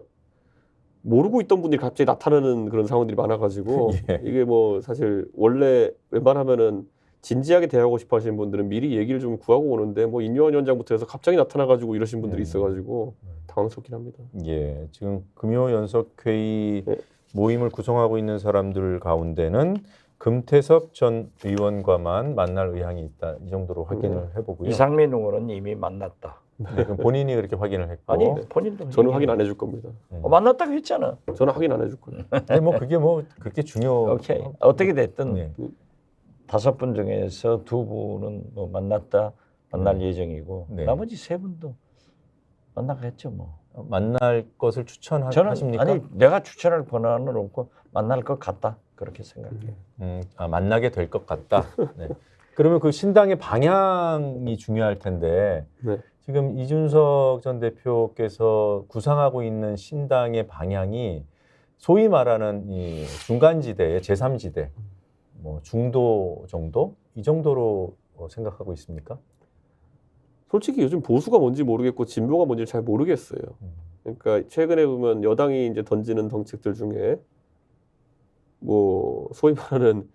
모르고 있던 분들이 갑자기 나타나는 그런 상황들이 많아가지고 예. 이게 뭐 사실 원래 웬만하면은 진지하게 대하고 싶어 하시는 분들은 미리 얘기를 좀 구하고 오는데 뭐 인요한 위원장부터 해서 갑자기 나타나가지고 이러신 분들이 있어가지고 당황스럽긴 합니다. 예, 지금 금요 연석회의 네. 모임을 구성하고 있는 사람들 가운데는 금태섭 전 의원과만 만날 의향이 있다. 이 정도로 확인을 해보고요. 이상민 의원은 이미 만났다. 네, 그럼 본인이 그렇게 확인을 했고. 아니 본인도 저는 확인 안 해줄 겁니다. 만났다고 했잖아. 저는 확인 안 해줄 거예요. 아니, 뭐 그게 뭐 그렇게 중요. 오케이. 어떻게 됐든 네. 5분 중에서 2분은 뭐 만날 예정이고 네. 나머지 3분도 만나겠죠 뭐. 만날 것을 저는 추천하십니까? 아니 내가 추천할 권한은 없고 만날 것 같다 그렇게 생각해요. 만나게 될 것 같다. 네. 그러면 그 신당의 방향이 중요할 텐데 네. 지금 이준석 전 대표께서 구상하고 있는 신당의 방향이 소위 말하는 이 중간지대의 제3지대, 뭐 중도 정도 이 정도로 생각하고 있습니까? 솔직히 요즘 보수가 뭔지 모르겠고 진보가 뭔지 잘 모르겠어요. 그러니까 최근에 보면 여당이 이제 던지는 정책들 중에 뭐 소위 말하는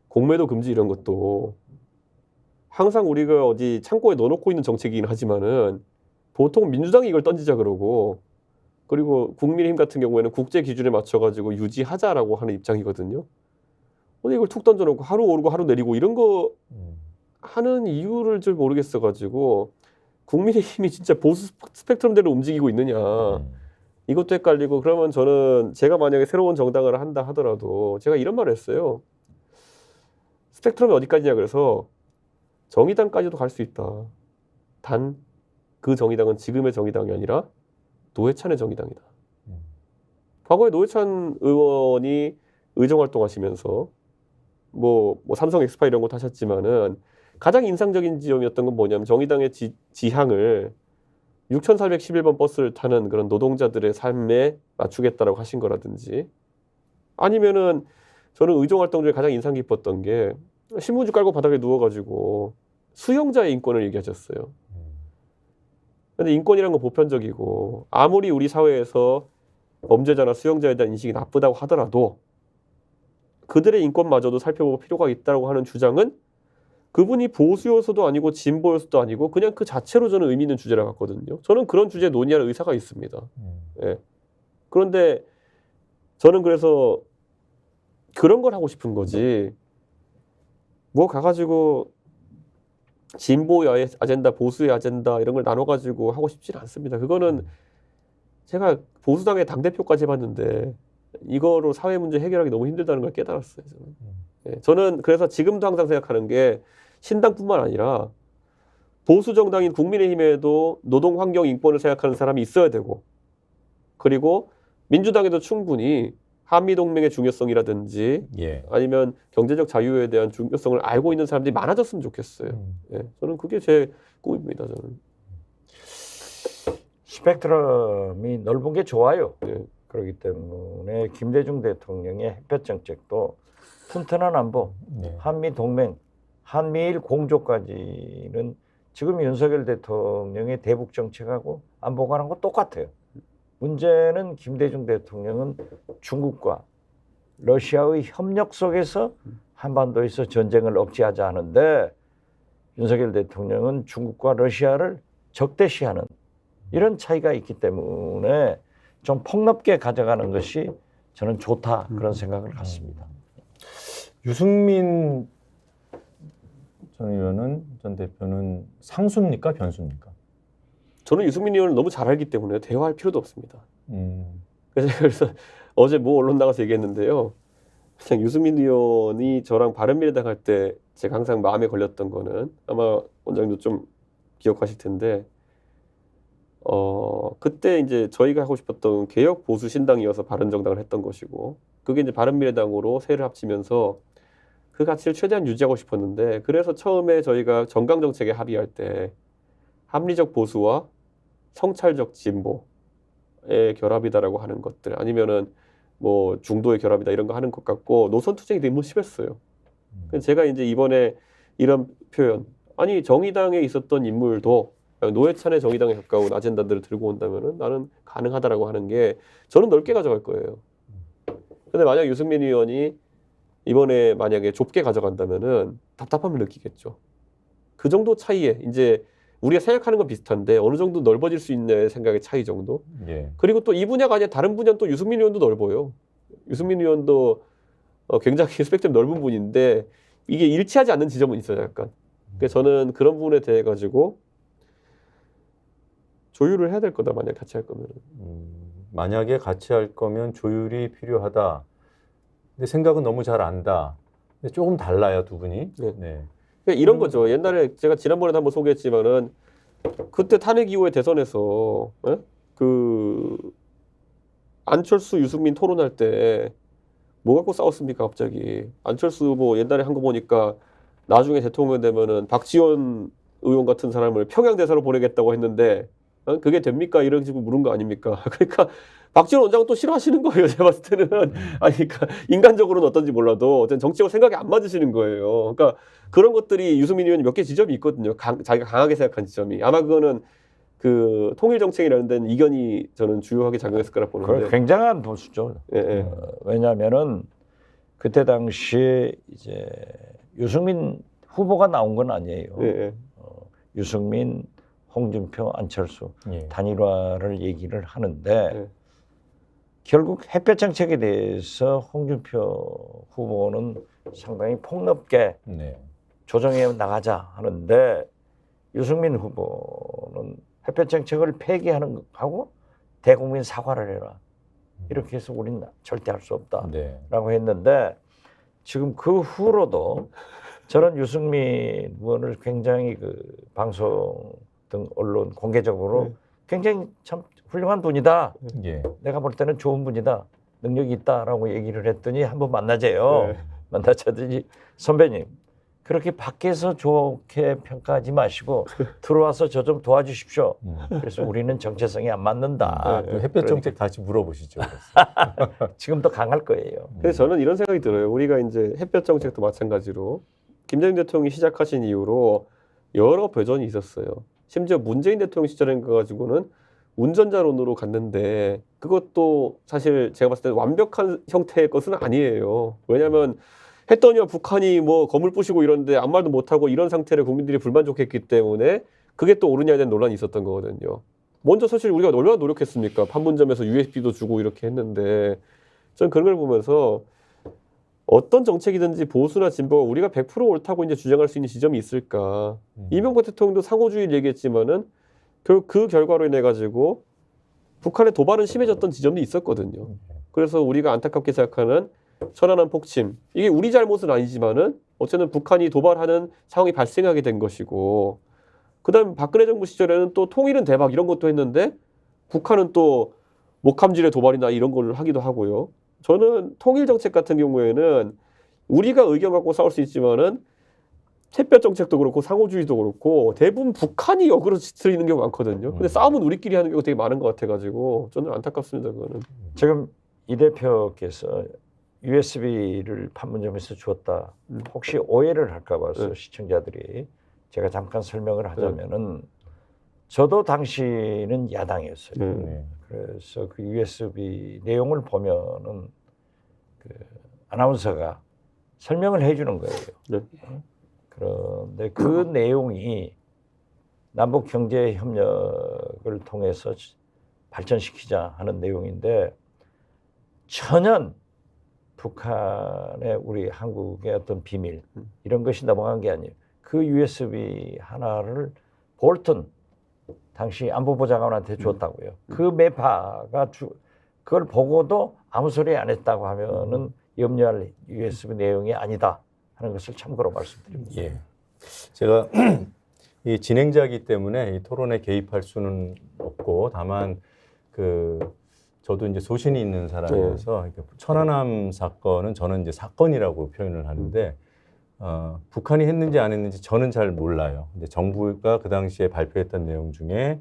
공매도 금지 이런 것도 항상 우리가 어디 창고에 넣어놓고 있는 정책이긴 하지만은 보통 민주당이 이걸 던지자 그러고 그리고 국민의힘 같은 경우에는 국제 기준에 맞춰가지고 유지하자라고 하는 입장이거든요. 근데 이걸 툭 던져놓고 하루 오르고 하루 내리고 이런 거 하는 이유를 잘 모르겠어가지고 국민의힘이 진짜 보수 스펙트럼대로 움직이고 있느냐 이것도 헷갈리고 그러면 저는 제가 만약에 새로운 정당을 한다 하더라도 제가 이런 말을 했어요. 스펙트럼이 어디까지냐 그래서 정의당까지도 갈 수 있다. 단 그 정의당은 지금의 정의당이 아니라 노회찬의 정의당이다. 과거에 노회찬 의원이 의정 활동하시면서 뭐 삼성 엑스파 이런 것도 하셨지만은 가장 인상적인 지점이었던 건 뭐냐면 정의당의 지향을 6411번 버스를 타는 그런 노동자들의 삶에 맞추겠다라고 하신 거라든지 아니면은 저는 의정 활동 중에 가장 인상 깊었던 게 신문지 깔고 바닥에 누워가지고 수용자의 인권을 얘기하셨어요. 근데 인권이란 건 보편적이고 아무리 우리 사회에서 범죄자나 수용자에 대한 인식이 나쁘다고 하더라도 그들의 인권마저도 살펴볼 필요가 있다고 하는 주장은 그분이 보수요소도 아니고 진보요소도 아니고 그냥 그 자체로 저는 의미 있는 주제라고 봤거든요. 저는 그런 주제에 논의할 의사가 있습니다. 예. 그런데 저는 그래서 그런 걸 하고 싶은 거지 뭐 가가지고 진보의 아젠다, 보수의 아젠다 이런 걸 나눠가지고 하고 싶지는 않습니다. 그거는 제가 보수당의 당대표까지 해봤는데 이거로 사회 문제 해결하기 너무 힘들다는 걸 깨달았어요. 저는. 예, 저는 그래서 지금도 항상 생각하는 게 신당뿐만 아니라 보수 정당인 국민의힘에도 노동 환경 인권을 생각하는 사람이 있어야 되고 그리고 민주당에도 충분히 한미동맹의 중요성이라든지 예. 아니면 경제적 자유에 대한 중요성을 알고 있는 사람들이 많아졌으면 좋겠어요. 예, 저는 그게 제 꿈입니다. 저는. 스펙트럼이 넓은 게 좋아요. 예. 그렇기 때문에 김대중 대통령의 햇볕 정책도 튼튼한 안보, 네. 한미 동맹, 한미일 공조까지는 지금 윤석열 대통령의 대북 정책하고 안보 관한 거 똑같아요. 문제는 김대중 대통령은 중국과 러시아의 협력 속에서 한반도에서 전쟁을 억제하자 하는데 윤석열 대통령은 중국과 러시아를 적대시하는 이런 차이가 있기 때문에 좀 폭넓게 가져가는 것이 저는 좋다 그런 생각을 갖습니다. 유승민 전 의원은 전 대표는 상수입니까 변수입니까? 저는 유승민 의원을 너무 잘 알기 때문에 대화할 필요도 없습니다. 그래서 어제 모 언론 나가서 얘기했는데요. 그냥 유승민 의원이 저랑 바른미래당 할 때 제가 항상 마음에 걸렸던 거는 아마 원장님도 좀 기억하실 텐데 그때 이제 저희가 하고 싶었던 개혁 보수 신당이어서 바른정당을 했던 것이고 그게 이제 바른미래당으로 세를 합치면서 그 가치를 최대한 유지하고 싶었는데 그래서 처음에 저희가 정강 정책에 합의할 때 합리적 보수와 성찰적 진보의 결합이다라고 하는 것들 아니면은 뭐 중도의 결합이다 이런 거 하는 것 같고 노선 투쟁이 너무 심했어요. 그래서 제가 이제 이번에 이런 표현 아니 정의당에 있었던 인물도 노회찬의 정의당에 가까운 아젠다들을 들고 온다면은 나는 가능하다라고 하는 게 저는 넓게 가져갈 거예요. 근데 만약 유승민 의원이 이번에 만약에 좁게 가져간다면은 답답함을 느끼겠죠. 그 정도 차이에 이제 우리가 생각하는 건 비슷한데 어느 정도 넓어질 수 있는 생각의 차이 정도. 예. 그리고 또 이 분야가 아니라 다른 분야는 또 유승민 의원도 넓어요. 유승민 의원도 굉장히 스펙트럼 넓은 분인데 이게 일치하지 않는 지점은 있어요, 약간. 그래서 저는 그런 부분에 대해 가지고 조율을 해야 될 거다 만약 같이 할 거면. 만약에 같이 할 거면 조율이 필요하다. 근데 생각은 너무 잘 안다. 근데 조금 달라요 두 분이. 네. 네. 그러니까 이런 거죠. 옛날에 제가 지난번에도 한번 소개했지만은 그때 탄핵 이후에 대선에서 그 안철수 유승민 토론할 때 뭐 갖고 싸웠습니까 갑자기. 안철수 후보 옛날에 한 거 보니까 나중에 대통령 되면은 박지원 의원 같은 사람을 평양 대사로 보내겠다고 했는데 그게 됩니까? 이런 식으로 물은 거 아닙니까? 그러니까 박지원 원장은 또 싫어하시는 거예요. 제가 봤을 때는. 아니, 그러니까 인간적으로는 어떤지 몰라도 어떤 정치적 생각이 안 맞으시는 거예요. 그러니까 그런 것들이 유승민 의원이 몇 개 지점이 있거든요. 자기가 강하게 생각한 지점이. 아마 그거는 그 통일 정책이라는 데는 이견이 저는 주요하게 작용했을 거라 보는데. 굉장한 보수죠. 예, 예. 왜냐하면은 그때 당시에 이제 유승민 후보가 나온 건 아니에요. 예, 예. 유승민, 홍준표, 안철수 예. 단일화를 얘기를 하는데 예. 결국 햇볕 정책에 대해서 홍준표 후보는 상당히 폭넓게 네. 조정해 나가자 하는데 유승민 후보는 햇볕 정책을 폐기하는 하고 대국민 사과를 해라. 이렇게 해서 우리는 절대 할 수 없다라고 네. 했는데 지금 그 후로도 저는 유승민 의원을 굉장히 그 방송 등 언론 공개적으로 굉장히 참 훌륭한 분이다. 예. 내가 볼 때는 좋은 분이다. 능력이 있다라고 얘기를 했더니 한번 만나자요. 네. 만나자더니 선배님 그렇게 밖에서 좋게 평가하지 마시고 들어와서 저 좀 도와주십시오. 그래서 우리는 정체성이 안 맞는다. 그 햇볕 정책 다시 물어보시죠. 그래서. 지금 더 강할 거예요. 그래서 저는 이런 생각이 들어요. 우리가 이제 햇볕 정책도 마찬가지로 김대중 대통령이 시작하신 이후로 여러 버전이 있었어요. 심지어 문재인 대통령 시절에 가지고는 운전자론으로 갔는데 그것도 사실 제가 봤을 때 완벽한 형태의 것은 아니에요. 왜냐하면 했더니요 북한이 뭐 건물 부시고 이러는데 아무 말도 못하고 이런 상태를 국민들이 불만족했기 때문에 그게 또 옳으냐에 대한 논란이 있었던 거거든요. 먼저 사실 우리가 얼마나 노력했습니까? 판문점에서 USB도 주고 이렇게 했는데 저는 그런 걸 보면서 어떤 정책이든지 보수나 진보가 우리가 100% 옳다고 이제 주장할 수 있는 지점이 있을까? 이명박 대통령도 상호주의를 얘기했지만은 결국 그 결과로 인해 가지고 북한의 도발은 심해졌던 지점도 있었거든요. 그래서 우리가 안타깝게 생각하는 천안함 폭침 이게 우리 잘못은 아니지만은 어쨌든 북한이 도발하는 상황이 발생하게 된 것이고 그다음 박근혜 정부 시절에는 또 통일은 대박 이런 것도 했는데 북한은 또 목함질의 도발이나 이런 걸 하기도 하고요. 저는 통일 정책 같은 경우에는 우리가 의견 갖고 싸울 수 있지만은 햇볕 정책도 그렇고 상호주의도 그렇고 대부분 북한이 역으로 지트리는 경우가 많거든요. 근데 싸움은 우리끼리 하는 경우가 되게 많은 것 같아가지고 저는 안타깝습니다. 그거는. 지금 이 대표께서 USB를 판문점에서 주었다. 혹시 오해를 할까 봐서 시청자들이 제가 잠깐 설명을 하자면은 저도 당시는 야당이었어요. 네. 그래서 그 USB 내용을 보면은 그 아나운서가 설명을 해주는 거예요. 네. 그런데 그 내용이 남북 경제 협력을 통해서 발전시키자 하는 내용인데 전혀 북한의 우리 한국의 어떤 비밀 이런 것이 넘어간 게 아니에요. 그 USB 하나를 볼턴 당시 안보부 장관한테 줬다고요. 그 매파가 그걸 보고도 아무 소리 안 했다고 하면은 염려할 USB 내용이 아니다 하는 것을 참고로 말씀드립니다. 예. 제가 이 진행자이기 때문에 이 토론에 개입할 수는 없고 다만 저도 이제 소신이 있는 사람이어서 천안함 사건은 저는 이제 사건이라고 표현을 하는데 북한이 했는지 안 했는지 저는 잘 몰라요. 근데 정부가 그 당시에 발표했던 내용 중에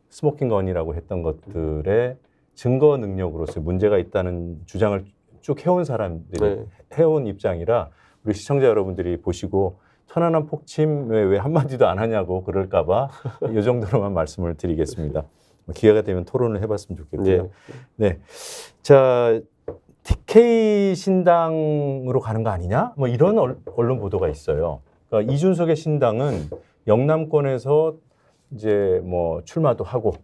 스모킹 건이라고 했던 것들의 증거 능력으로서 문제가 있다는 주장을 쭉 해온 사람들이 해온 입장이라 우리 시청자 여러분들이 보시고 천안함 폭침 왜 한마디도 안 하냐고 그럴까봐 이 정도로만 말씀을 드리겠습니다. 기회가 되면 토론을 해봤으면 좋겠고요. 네. 자, TK 신당으로 가는 거 아니냐? 뭐 이런 언론 보도가 있어요. 그러니까 이준석의 신당은 영남권에서 이제 뭐 출마도 하고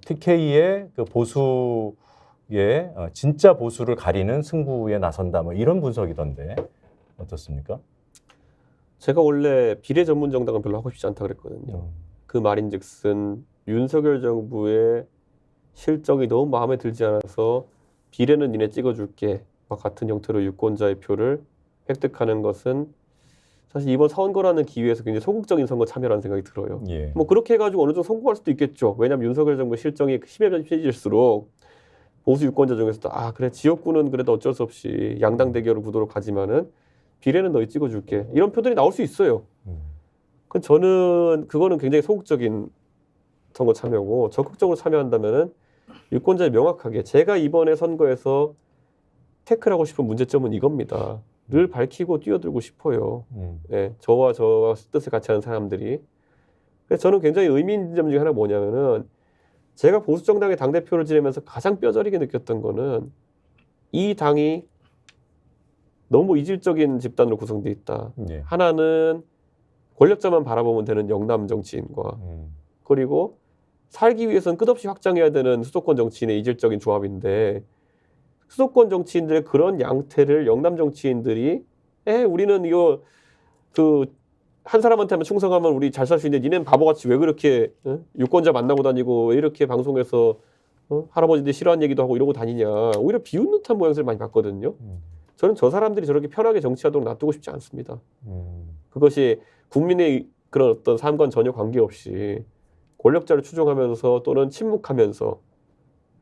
TK의 그 보수의 진짜 보수를 가리는 승부에 나선다. 뭐 이런 분석이던데 어떻습니까? 제가 원래 비례 전문 정당은 별로 하고 싶지 않다 그랬거든요. 그 말인즉슨 윤석열 정부의 실정이 너무 마음에 들지 않아서 비례는 니네 찍어줄게 같은 형태로 유권자의 표를 획득하는 것은 사실 이번 선거라는 기회에서 굉장히 소극적인 선거 참여라는 생각이 들어요. 예. 뭐 그렇게 해가지고 어느 정도 성공할 수도 있겠죠. 왜냐하면 윤석열 정부 실정이 심해질수록 보수 유권자 중에서도 그래 지역구는 그래도 어쩔 수 없이 양당 대결 구도로 가지만은 비례는 너희 찍어줄게 이런 표들이 나올 수 있어요. 저는 그거는 굉장히 소극적인 선거 참여고 적극적으로 참여한다면은 유권자에 명확하게 제가 이번에 선거에서 태클하고 싶은 문제점은 이겁니다. 를 밝히고 뛰어들고 싶어요. 저와 뜻을 같이 하는 사람들이. 그래서 저는 굉장히 의미 있는 점 중에 하나 뭐냐면은 제가 보수정당의 당대표를 지내면서 가장 뼈저리게 느꼈던 거는 이 당이 너무 이질적인 집단으로 구성되어 있다. 하나는 권력자만 바라보면 되는 영남 정치인과 그리고 살기 위해서는 끝없이 확장해야 되는 수도권 정치인의 이질적인 조합인데 수도권 정치인들의 그런 양태를 영남 정치인들이 우리는 이거 한 사람한테만 충성하면 우리 잘 살 수 있는데 니네는 바보같이 왜 그렇게 유권자 만나고 다니고 왜 이렇게 방송에서 할아버지들 싫어하는 얘기도 하고 이러고 다니냐 오히려 비웃는 듯한 모양새를 많이 봤거든요. 저는 저 사람들이 저렇게 편하게 정치하도록 놔두고 싶지 않습니다. 그것이 국민의 그런 어떤 삶과는 전혀 관계없이 권력자를 추종하면서 또는 침묵하면서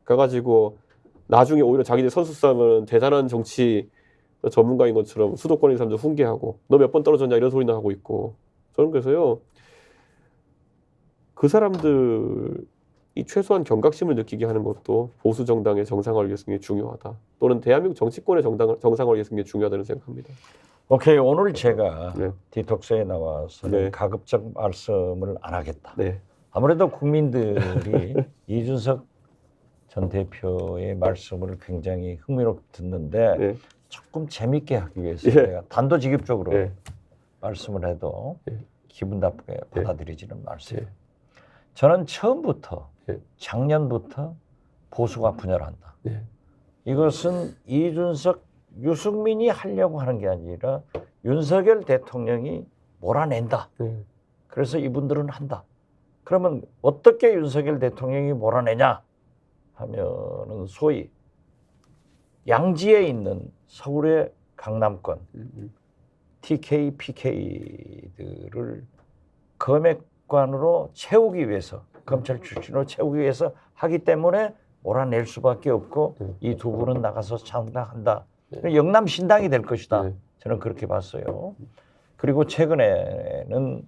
가가지고 나중에 오히려 자기들 선수 싸움은 대단한 정치 전문가인 것처럼 수도권인 사람들 훈계하고 너 몇 번 떨어졌냐 이런 소리나 하고 있고 저는 그래서요 그 사람들이 최소한 경각심을 느끼게 하는 것도 보수 정당의 정상화를 위해서 굉장히 중요하다. 또는 대한민국 정치권의 정상화를 위해서 굉장히 중요하다는 생각합니다. 오케이, 오늘 제가 네. 디톡스에 나와서 네. 가급적 말씀을 안 하겠다. 네. 아무래도 국민들이 이준석 전 대표의 말씀을 굉장히 흥미롭게 듣는데 네. 조금 재밌게 하기 위해서 예. 제가 단도직입적으로 네. 말씀을 해도 예. 기분 나쁘게 받아들이지는 마세요. 예. 저는 처음부터 예. 작년부터 보수가 분열한다. 예. 이것은 이준석, 유승민이 하려고 하는 게 아니라 윤석열 대통령이 몰아낸다. 그래서 이분들은 한다. 그러면 어떻게 윤석열 대통령이 몰아내냐 하면은 소위 양지에 있는 서울의 강남권 TK, PK들을 검역관으로 채우기 위해서 검찰 출신으로 채우기 위해서 하기 때문에 몰아낼 수밖에 없고 이 두 분은 나가서 창당한다. 영남 신당이 될 것이다. 저는 그렇게 봤어요. 그리고 최근에는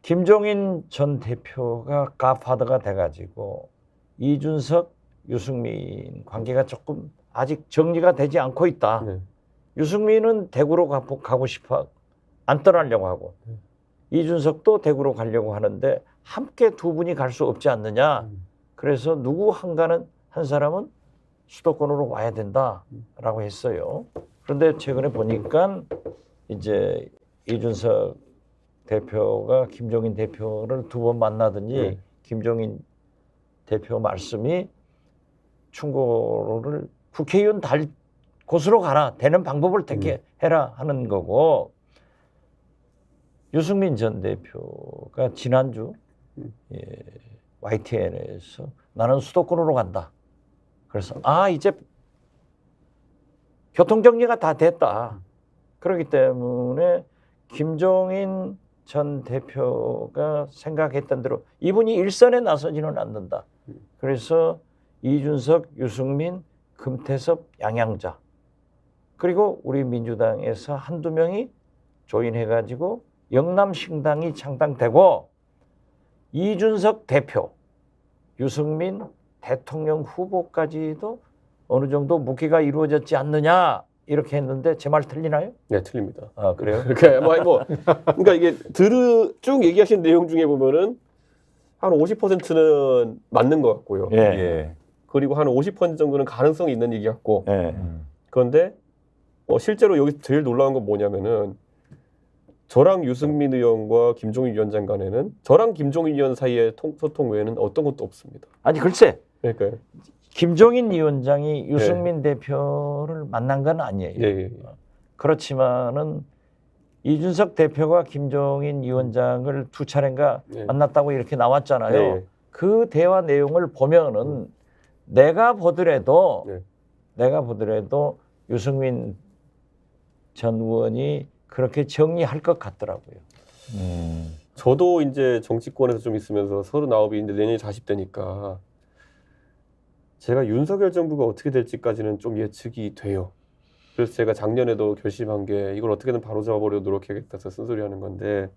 김종인 전 대표가 갓파더가 돼가지고 이준석, 유승민 관계가 조금 아직 정리가 되지 않고 있다. 유승민은 대구로 가고 싶어 안 떠나려고 하고 이준석도 대구로 가려고 하는데 함께 두 분이 갈 수 없지 않느냐. 그래서 누구 한 사람은 수도권으로 와야 된다라고 했어요. 그런데 최근에 보니까 이제 이준석 대표가 김종인 대표를 두 번 만나더니 김종인 대표 말씀이 충고를 국회의원 곳으로 가라. 되는 방법을 택해라 하는 거고 유승민 전 대표가 지난주 YTN에서 나는 수도권으로 간다. 그래서 이제 교통정리가 다 됐다. 그렇기 때문에 김종인 전 대표가 생각했던 대로 이분이 일선에 나서지는 않는다. 그래서 이준석, 유승민, 금태섭, 양양자 그리고 우리 민주당에서 한두 명이 조인해가지고 영남신당이 창당되고 이준석 대표, 유승민 대통령 후보까지도 어느 정도 묵기가 이루어졌지 않느냐 이렇게 했는데 제 말 틀리나요? 네, 틀립니다. 아, 그래요? 그러니까 이게 쭉 얘기하신 내용 중에 보면은 한 50%는 맞는 것 같고요. 예. 그리고 한 50% 정도는 가능성이 있는 얘기 같고. 예. 그런데 실제로 여기서 제일 놀라운 건 뭐냐면은 저랑 유승민 의원과 김종인 위원장 간에는 저랑 김종인 의원 사이의 소통 외에는 어떤 것도 없습니다. 아니 글쎄. 그러니까요. 김종인 위원장이 유승민 대표를 만난 건 아니에요. 예. 그렇지만은 이준석 대표가 김종인 위원장을 두 차례인가 만났다고 이렇게 나왔잖아요. 그 대화 내용을 보면은 내가 보더라도 유승민 전 의원이 그렇게 정리할 것 같더라고요. 저도 이제 정치권에서 좀 있으면서 39이 이제 내년이 40대니까 제가 윤석열 정부가 어떻게 될지까지는 좀 예측이 돼요. 그래서 제가 작년에도 결심한 게 이걸 어떻게든 바로잡아보려고 노력해야겠다 해서 쓴소리하는 건데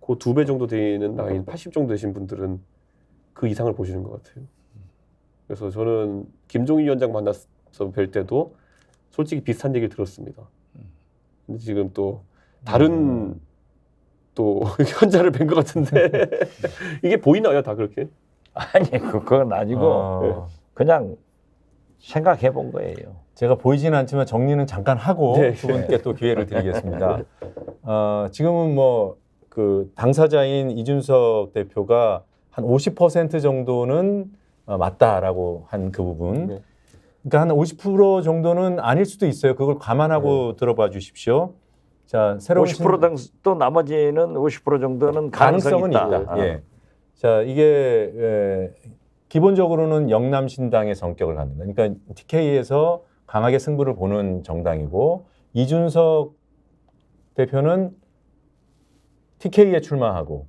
그 2배 정도 되는 나이인 80 정도 되신 분들은 그 이상을 보시는 것 같아요. 그래서 저는 김종인 위원장 만나서 뵐 때도 솔직히 비슷한 얘기를 들었습니다. 근데 지금 또 다른 또 현자를 뵌 것 같은데 이게 보이나요, 다 그렇게? 아니 그건 아니고 그냥 생각해 본 거예요. 제가 보이지는 않지만 정리는 잠깐 하고 네. 두 분께 또 기회를 드리겠습니다. 지금은 그 당사자인 이준석 대표가 한 50% 정도는 맞다라고 한 그 부분. 네. 그러니까 한 50% 정도는 아닐 수도 있어요. 그걸 감안하고 들어봐 주십시오. 자, 새로운 50% 또 나머지는 50% 정도는 가능성은 있다. 있다. 예. 자, 이게 기본적으로는 영남신당의 성격을 갖는 거예요. 그러니까 TK에서 강하게 승부를 보는 정당이고 이준석 대표는 TK에 출마하고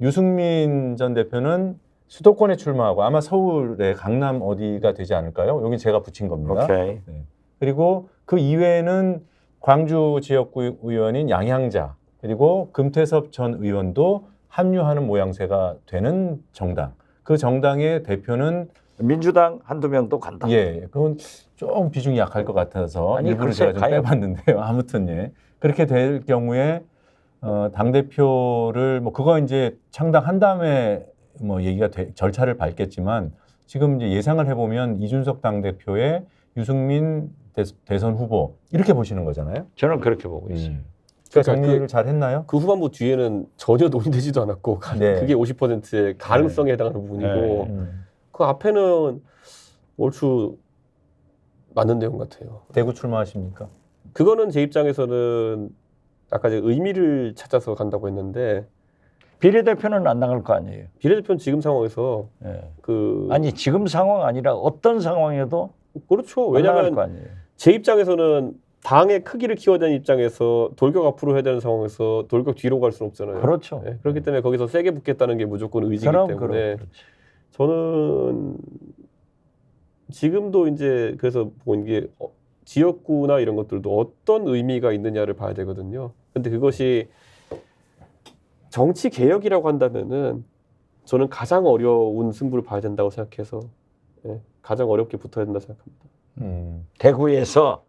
유승민 전 대표는 수도권에 출마하고 아마 서울의 강남 어디가 되지 않을까요? 여기 제가 붙인 겁니다. 오케이. 네. 그리고 그 이외에는 광주 지역구 의원인 양향자 그리고 금태섭 전 의원도 합류하는 모양새가 되는 정당. 그 정당의 대표는 민주당 한두 명도 간다. 예, 그건 좀 비중이 약할 것 같아서 아니, 일부러 글쎄, 제가 좀 가요. 빼봤는데요. 아무튼 예, 그렇게 될 경우에 당 대표를 뭐 그거 이제 창당한 다음에 뭐 얘기가 절차를 밟겠지만 지금 이제 예상을 해보면 이준석 당 대표의 유승민 대선 후보 이렇게 보시는 거잖아요. 저는 그렇게 보고 있어요. 그러니까 정리를 잘 했나요? 그 후반부 뒤에는 전혀 논의되지도 않았고 네. 그게 50%의 가능성에 해당하는 부분이고 네. 그 앞에는 얼추 맞는 내용 같아요. 대구 출마하십니까? 그거는 제 입장에서는 아까 제가 의미를 찾아서 간다고 했는데 비례대표는 안 나갈 거 아니에요. 비례대표는 지금 상황에서 예. 그 아니 지금 상황 아니라 어떤 상황에도 그렇죠. 안 나갈 왜냐하면 거 아니에요. 제 입장에서는 당의 크기를 키워야 되는 입장에서 돌격 앞으로 해야 되는 상황에서 돌격 뒤로 갈 수는 없잖아요. 그렇죠. 네, 그렇기 때문에 거기서 세게 붙겠다는 게 무조건 의지이기 때문에 그렇지. 저는 지금도 이제 그래서 본 게 지역구나 이런 것들도 어떤 의미가 있느냐를 봐야 되거든요. 근데 그것이 정치 개혁이라고 한다면은 저는 가장 어려운 승부를 봐야 된다고 생각해서 예, 가장 어렵게 붙어야 된다 생각합니다. 대구에서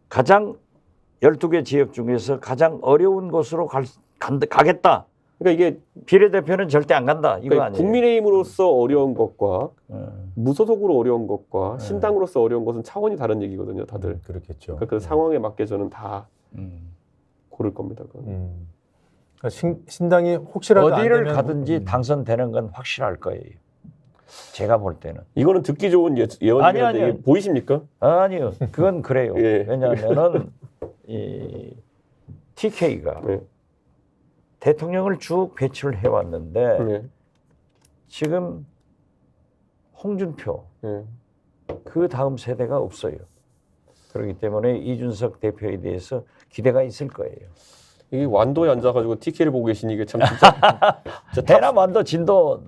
가장 12개 지역 중에서 가장 어려운 곳으로 가겠다. 그러니까 이게 비례대표는 절대 안 간다. 이거 그러니까 아니에요. 국민의힘으로서 어려운 것과 예. 무소속으로 어려운 것과 네. 신당으로서 어려운 것은 차원이 다른 얘기거든요, 다들. 그렇겠죠. 그러니까 그 상황에 맞게 저는 다 음. 고를 겁니다. 그건. 그러니까 신당이 혹시라도 안 어디를 되면 가든지 당선되는 건 확실할 거예요. 제가 볼 때는. 이거는 듣기 좋은 예언인데 아니요. 이게 보이십니까? 아니요. 그건 그래요. 예. 왜냐하면은 이 TK가 네. 대통령을 쭉 배치를 해왔는데 네. 지금 홍준표 네. 그 다음 세대가 없어요. 그렇기 때문에 이준석 대표에 대해서 기대가 있을 거예요. 이게 완도에 앉아가지고 TK를 보고 계시니 이게 참 진짜 대남 완도 진도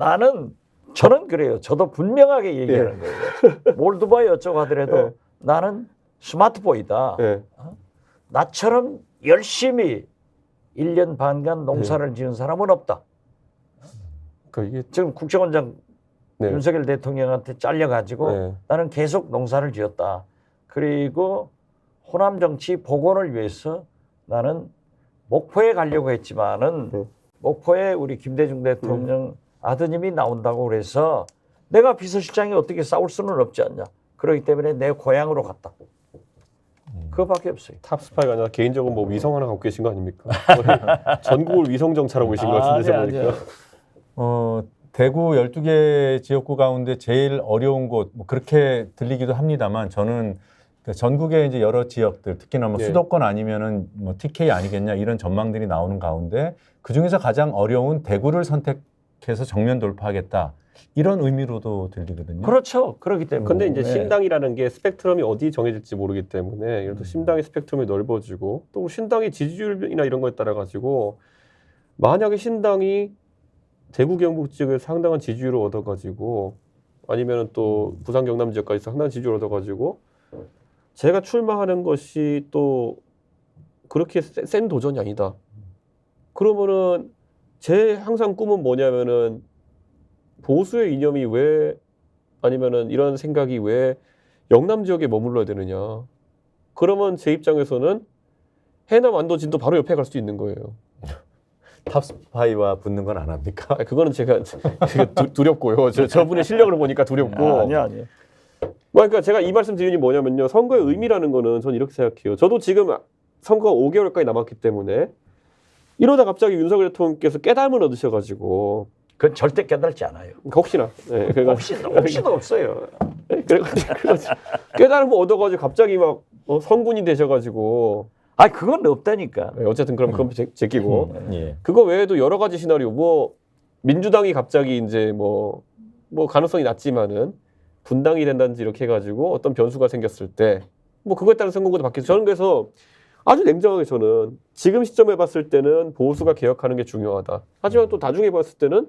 저는 그래요. 저도 분명하게 얘기하는 거예요. 몰두바이 어쩌고 하더라도 네. 나는 스마트보이다. 네. 나처럼 열심히 1년 반간 농사를 지은 사람은 없다. 그러니까 이게 지금 국정원장 네. 윤석열 대통령한테 잘려가지고 네. 나는 계속 농사를 지었다. 그리고 호남 정치 복원을 위해서 나는 목포에 가려고 했지만은 네. 목포에 우리 김대중 대통령 아드님이 나온다고 그래서 내가 비서실장이 어떻게 싸울 수는 없지 않냐. 그렇기 때문에 내 고향으로 갔다. 그거밖에 없어요. 탑스파이가 아니라 개인적으로 뭐 위성 하나 갖고 계신 거 아닙니까? 거의 전국을 위성 정찰하고 계신 것 같은데 제가 보니까. 대구 12개 지역구 가운데 제일 어려운 곳, 뭐 그렇게 들리기도 합니다만 저는 전국의 이제 여러 지역들, 특히나 뭐 네. 수도권 아니면은 뭐 TK 아니겠냐 이런 전망들이 나오는 가운데 그 중에서 가장 어려운 대구를 선택해서 정면 돌파하겠다 이런 의미로도 들리거든요. 그렇죠. 그렇기 때문에. 근데 이제 네. 신당이라는 게 스펙트럼이 어디 정해질지 모르기 때문에 예를 들어 신당의 스펙트럼이 넓어지고 또 신당의 지지율이나 이런 거에 따라 가지고 만약에 신당이 대구 경북 지역에 상당한 지지율을 얻어가지고 아니면 또 부산 경남 지역까지 상당한 지지율을 얻어가지고 제가 출마하는 것이 또 그렇게 센 도전이 아니다. 그러면은 제 항상 꿈은 뭐냐면은 보수의 이념이 왜 아니면은 이런 생각이 왜 영남 지역에 머물러야 되느냐. 그러면 제 입장에서는 해남 완도 진도 바로 옆에 갈 수 있는 거예요. 탑스파이와 붙는 건 안 합니까? 그거는 제가 두렵고요. 저분의 실력을 보니까 두렵고. 아니야. 그러니까 제가 이 말씀 드리니 뭐냐면요. 선거의 의미라는 거는 저는 이렇게 생각해요. 저도 지금 선거가 5개월까지 남았기 때문에 이러다 갑자기 윤석열 대통령께서 깨달음을 얻으셔가지고 그건 절대 깨달지 않아요. 혹시나. 네, 혹시도 없어요. 그래가지고 깨달음을 얻어가지고 갑자기 막 성군이 되셔가지고 아, 그건 없다니까. 어쨌든 그럼 제끼고 예. 그거 외에도 여러 가지 시나리오 뭐 민주당이 갑자기 이제 뭐 가능성이 낮지만은 분당이 된다든지 이렇게 해가지고 어떤 변수가 생겼을 때 뭐 그거에 따른 선거구도 바뀌죠. 저는 그래서 아주 냉정하게 저는 지금 시점에 봤을 때는 보수가 개혁하는 게 중요하다. 하지만 또 나중에 봤을 때는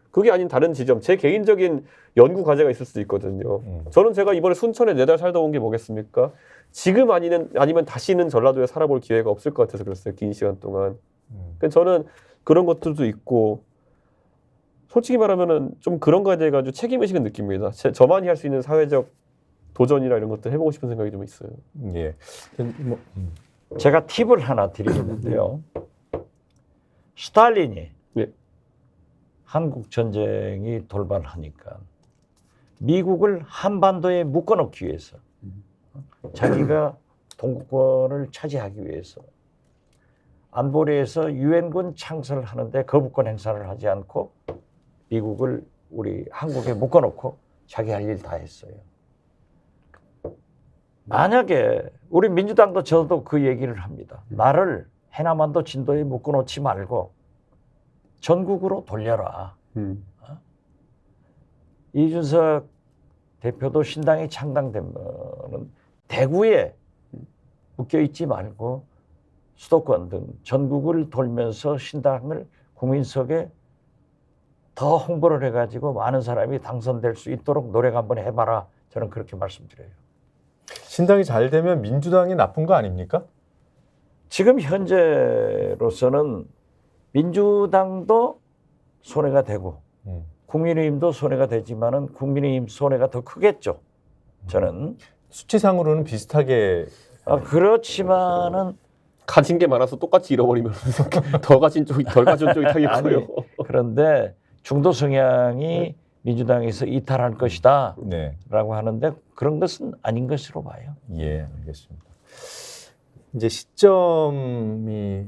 그게 아닌 다른 지점, 제 개인적인 연구 과제가 있을 수도 있거든요. 저는 제가 이번에 순천에 4달 살다 온 게 뭐겠습니까? 지금 아니면 다시는 전라도에 살아볼 기회가 없을 것 같아서 그랬어요. 긴 시간 동안. 그러니까 저는 그런 것들도 있고 솔직히 말하면은 좀 그런 거에 대해 가지고 책임의식은 느낍니다. 저만이 할 수 있는 사회적 도전이나 이런 것들 해보고 싶은 생각이 좀 있어요. 예. 뭐, 제가 팁을 하나 드리겠는데요. 스탈린이 예. 한국 전쟁이 돌발하니까 미국을 한반도에 묶어놓기 위해서 자기가 동구권을 차지하기 위해서 안보리에서 유엔군 창설을 하는데 거부권 행사를 하지 않고 미국을 우리 한국에 묶어놓고 자기 할 일 다 했어요. 만약에 우리 민주당도 저도 그 얘기를 합니다. 나를 해남한도 진도에 묶어놓지 말고 전국으로 돌려라. 이준석 대표도 신당이 창당되면 대구에 묶여있지 말고 수도권 등 전국을 돌면서 신당을 국민 속에 더 홍보를 해가지고 많은 사람이 당선될 수 있도록 노력 한번 해봐라. 저는 그렇게 말씀드려요. 신당이 잘 되면 민주당이 나쁜 거 아닙니까? 지금 현재로서는 민주당도 손해가 되고 국민의힘도 손해가 되지만은 국민의힘 손해가 더 크겠죠. 저는 수치상으로는 비슷하게 그렇지만은 가진 게 많아서 똑같이 잃어버리면 더 가진 쪽이 덜 가진 쪽이 타기 커요. 그런데 중도 성향이 민주당에서 이탈할 것이다 네. 라고 하는데 그런 것은 아닌 것으로 봐요. 예, 알겠습니다. 이제 시점이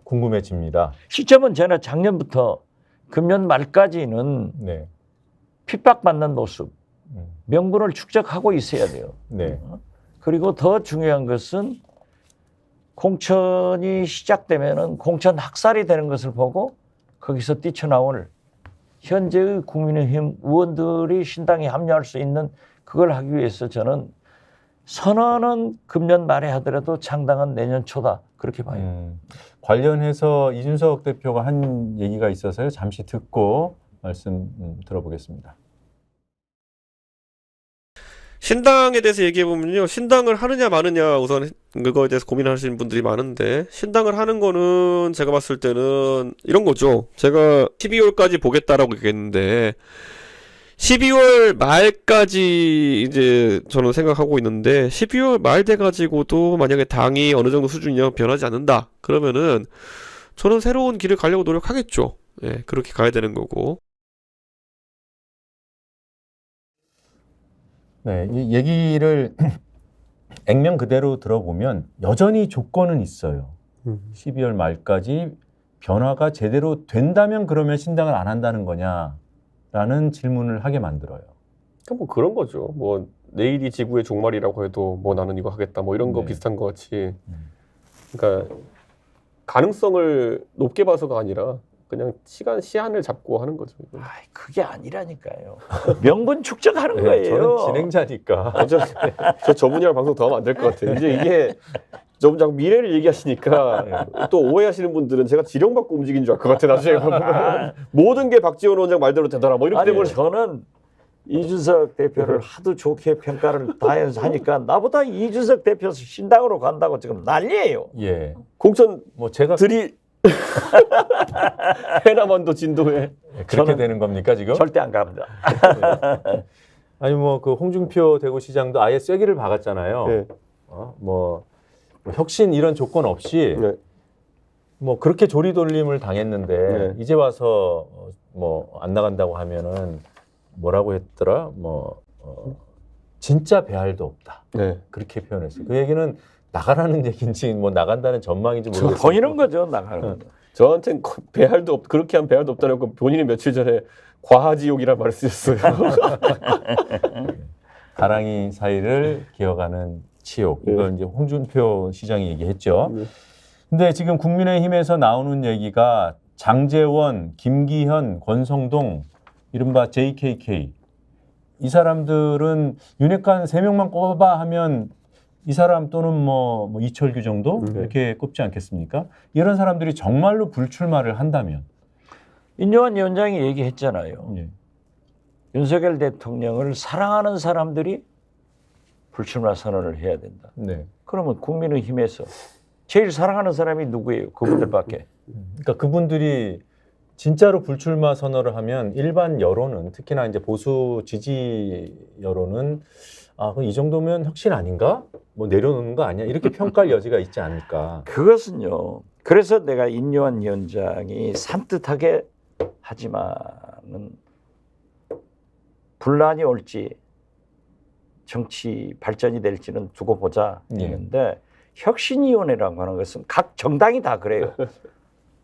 궁금해집니다. 시점은 저는 작년부터 금년 말까지는 네. 핍박받는 모습, 명분을 축적하고 있어야 돼요. 네. 그리고 더 중요한 것은 공천이 시작되면은 공천 학살이 되는 것을 보고 거기서 뛰쳐나올 현재의 국민의힘 의원들이 신당에 합류할 수 있는 그걸 하기 위해서 저는 선언은 금년 말에 하더라도 창당은 내년 초다 그렇게 봐요. 관련해서 이준석 대표가 한 얘기가 있어서요. 잠시 듣고 말씀 들어보겠습니다. 신당에 대해서 얘기해보면요. 신당을 하느냐 마느냐 우선 그거에 대해서 고민하시는 분들이 많은데 신당을 하는 거는 제가 봤을 때는 이런 거죠. 제가 12월까지 보겠다라고 얘기했는데 12월 말까지 이제 저는 생각하고 있는데 12월 말 돼가지고도 만약에 당이 어느 정도 수준이냐 변하지 않는다. 그러면은 저는 새로운 길을 가려고 노력하겠죠. 예, 그렇게 가야 되는 거고. 네, 이 얘기를 액면 그대로 들어보면 여전히 조건은 있어요. 12월 말까지 변화가 제대로 된다면 그러면 신당을 안 한다는 거냐라는 질문을 하게 만들어요. 그러니까 뭐 그런 거죠. 뭐 내일이 지구의 종말이라고 해도 뭐 나는 이거 하겠다 뭐 이런 거 네. 비슷한 거 같이. 그러니까 가능성을 높게 봐서가 아니라 그냥 시한을 잡고 하는 거죠. 이건. 그게 아니라니까요. 명분 축적하는 네, 거예요. 저는 진행자니까. 저 분이랑 방송 더 하면 안 될 것 같아요. 이제 이게 좀 자꾸 미래를 얘기하시니까 또 오해하시는 분들은 제가 지령받고 움직인 줄 알 것 같아요. 나중에 보면 모든 게 박지원 원장 말대로 되더라. 뭐 이렇게 되면 저는 이준석 대표를 하도 좋게 평가를 다 해서 하니까 나보다 이준석 대표 신당으로 간다고 지금 난리예요. 예. 공천 뭐 제가 해남한도 진도에 그렇게 되는 겁니까 지금? 절대 안 갑니다. 아니 뭐 그 홍준표 대구시장도 아예 쐐기를 박았잖아요. 네. 뭐 혁신 이런 조건 없이 네. 뭐 그렇게 조리돌림을 당했는데 네. 이제 와서 뭐 안 나간다고 하면은 뭐라고 했더라? 뭐 진짜 배알도 없다. 네. 그렇게 표현했어요. 그 얘기는 나가라는 얘기인지 뭐 나간다는 전망인지 모르겠어요. 보이는 거죠 나가는 거. 저한테는 그렇게 한 배알도 없다는 거 본인이 며칠 전에 과하지옥이라는 말을 쓰셨어요. 가랑이 사이를 기어가는 치욕. 이걸 이제 홍준표 시장이 얘기했죠. 근데 지금 국민의힘에서 나오는 얘기가 장제원, 김기현, 권성동, 이른바 JKK 이 사람들은 윤핵관 3명만 꼽아봐 하면 이 사람 또는 뭐 이철규 정도 네. 이렇게 꼽지 않겠습니까? 이런 사람들이 정말로 불출마를 한다면 인요한 위원장이 얘기했잖아요. 예. 윤석열 대통령을 사랑하는 사람들이 불출마 선언을 해야 된다. 네. 그러면 국민의힘에서 제일 사랑하는 사람이 누구예요? 그분들밖에. 그러니까 그분들이 진짜로 불출마 선언을 하면 일반 여론은 특히나 이제 보수 지지 여론은 그럼 이 정도면 혁신 아닌가? 뭐 내려놓는 거 아니야? 이렇게 평가할 여지가 있지 않을까? 그것은요. 그래서 내가 인요한 위원장이 산뜻하게 하지만은 분란이 올지 정치 발전이 될지는 두고 보자 했는데 혁신위원회라고 하는 것은 각 정당이 다 그래요.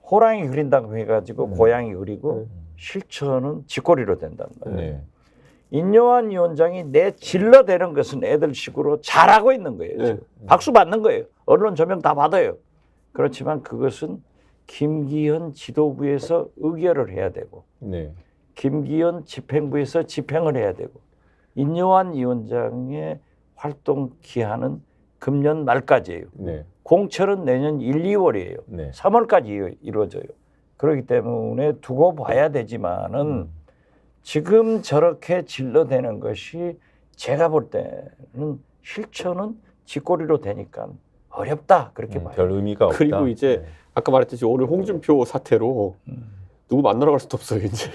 호랑이 그린다고 해가지고 고양이 그리고 실천은 쥐꼬리로 된단 말이에요. 네. 인요한 위원장이 내 질러대는 것은 애들식으로 잘하고 있는 거예요. 지금. 박수 받는 거예요. 언론 조명 다 받아요. 그렇지만 그것은 김기현 지도부에서 의결을 해야 되고 네. 김기현 집행부에서 집행을 해야 되고 인요한 위원장의 활동 기한은 금년 말까지예요. 네. 공천은 내년 1, 2월이에요. 네. 3월까지 이루어져요. 그렇기 때문에 두고 봐야 되지만은 지금 저렇게 질러대는 것이 제가 볼 때는 실천은 쥐꼬리로 되니까 어렵다 그렇게 봐요. 별 의미가 없다. 그리고 이제 아까 말했듯이 오늘 홍준표 사태로 누구 만나러 갈 수도 없어요 이제.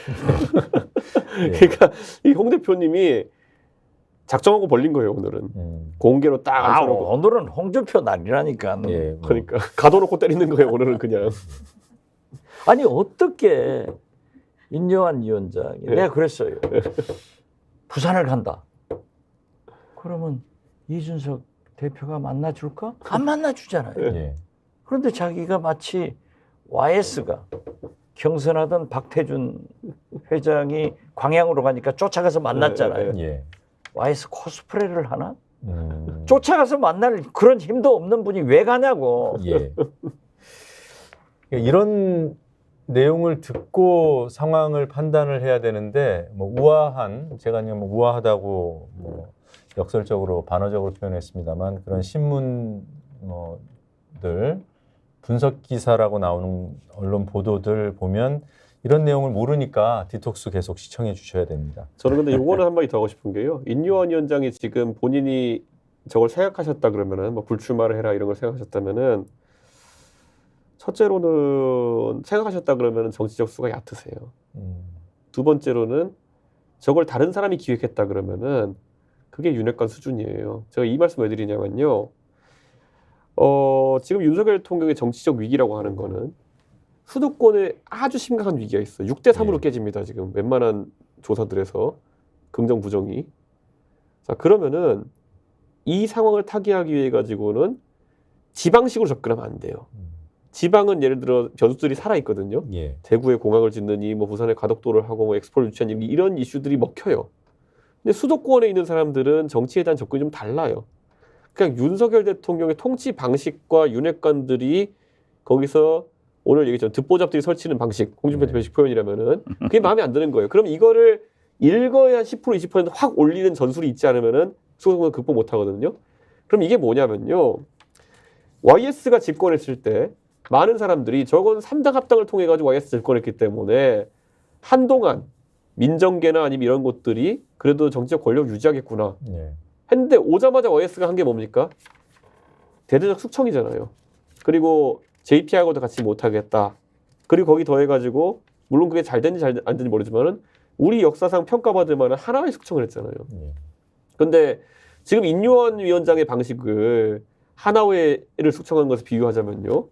네. 그러니까 이 홍 대표님이 작정하고 벌린 거예요 오늘은. 공개로 딱 앉혀놓고. 오늘은 홍준표 날이라니까. 예, 뭐. 그러니까 가둬놓고 때리는 거예요 오늘은 그냥. 아니 어떻게 인요한 위원장이 내가 그랬어요. 부산을 간다. 그러면 이준석 대표가 만나줄까? 안 만나주잖아요. 예. 그런데 자기가 마치 YS가 경선하던 박태준 회장이 광양으로 가니까 쫓아가서 만났잖아요. 예. YS 코스프레를 하나? 쫓아가서 만날 그런 힘도 없는 분이 왜 가냐고. 예. 이런 내용을 듣고 상황을 판단을 해야 되는데 뭐 우아한 제가 그냥 뭐 우아하다고 뭐 역설적으로 반어적으로 표현했습니다만 그런 신문 뭐들 분석 기사라고 나오는 언론 보도들 보면 이런 내용을 모르니까 디톡스 계속 시청해 주셔야 됩니다. 저는 근데 요거는 한마디 더 하고 싶은 게요. 인요한 위원장이 지금 본인이 저걸 생각하셨다 그러면은 뭐 불출마를 해라 이런 걸 생각하셨다면은 첫째로는 생각하셨다 그러면은 정치적 수가 얕으세요. 두 번째로는 저걸 다른 사람이 기획했다 그러면은 그게 윤핵관 수준이에요. 제가 이 말씀 왜 드리냐면요. 지금 윤석열 대통령의 정치적 위기라고 하는 거는 수도권에 아주 심각한 위기가 있어요. 6대3으로 깨집니다. 지금 웬만한 조사들에서 긍정 부정이. 자 그러면은 이 상황을 타개하기 위해 가지고는 지방식으로 접근하면 안 돼요. 지방은 예를 들어 변수들이 살아 있거든요. 예. 대구에 공항을 짓느니 뭐 부산에 가덕도를 하고 뭐 엑스포를 유치하니 이런 이슈들이 먹혀요. 근데 수도권에 있는 사람들은 정치에 대한 접근이 좀 달라요. 그냥 윤석열 대통령의 통치 방식과 윤핵관들이 거기서 오늘 얘기했죠. 듣보잡들이 설치는 방식, 홍준표 대표식 표현이라면은 그게 마음에 안 드는 거예요. 그럼 이거를 읽어야 10% 20% 확 올리는 전술이 있지 않으면은 수도권은 극복 못 하거든요. 그럼 이게 뭐냐면요. YS가 집권했을 때 많은 사람들이 저건 3당 합당을 통해 가지고 YS 집권했기 때문에 한동안 민정계나 아니면 이런 곳들이 그래도 정치적 권력 유지하겠구나. 예. 했는데 오자마자 YS가 한 게 뭡니까? 대대적 숙청이잖아요. 그리고 JP하고도 같이 못하겠다. 그리고 거기 더해가지고 물론 그게 잘 됐는지 안 됐는지 모르지만은 우리 역사상 평가받을 만한 하나의 숙청을 했잖아요. 근데 지금 인요한 위원장의 방식을 하나회를 숙청한 것을 비유하자면요.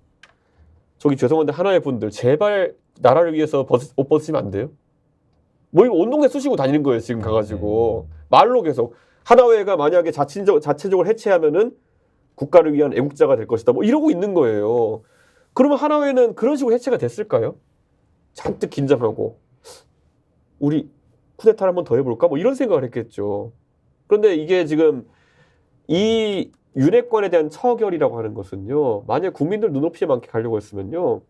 저기 죄송한데 하나회 분들 제발 나라를 위해서 옷 벗으시면 안 돼요? 뭐 이거 온 동네 쑤시고 다니는 거예요. 지금 가가지고 말로 계속 하나회가 만약에 자체적으로 해체하면은 국가를 위한 애국자가 될 것이다. 뭐 이러고 있는 거예요. 그러면 하나회는 그런 식으로 해체가 됐을까요? 잔뜩 긴장하고 우리 쿠데타를 한번 더 해볼까? 뭐 이런 생각을 했겠죠. 그런데 이게 지금 이 윤핵관에 대한 처결이라고 하는 것은요. 만약 국민들 눈높이에 맞게 가려고 했으면요.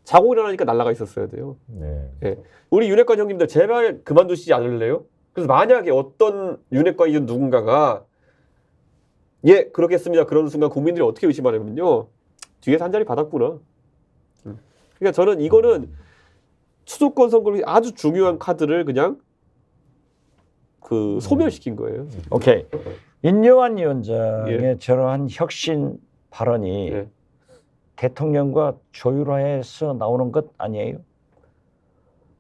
자고 일어나니까 날아가 있었어야 돼요. 네. 네. 우리 윤핵관 형님들 제발 그만두시지 않을래요? 그래서 만약에 어떤 윤핵관이든 누군가가 예, 그렇겠습니다. 그러는 순간 국민들이 어떻게 의심하냐면요. 뒤에서 한 자리 받았구나. 그러니까 저는 이거는 수도권 선거의 아주 중요한 카드를 그냥 그 소멸시킨 거예요. 오케이. 인요한 위원장의 예. 저러한 혁신 발언이 예. 대통령과 조율화해서 나오는 것 아니에요?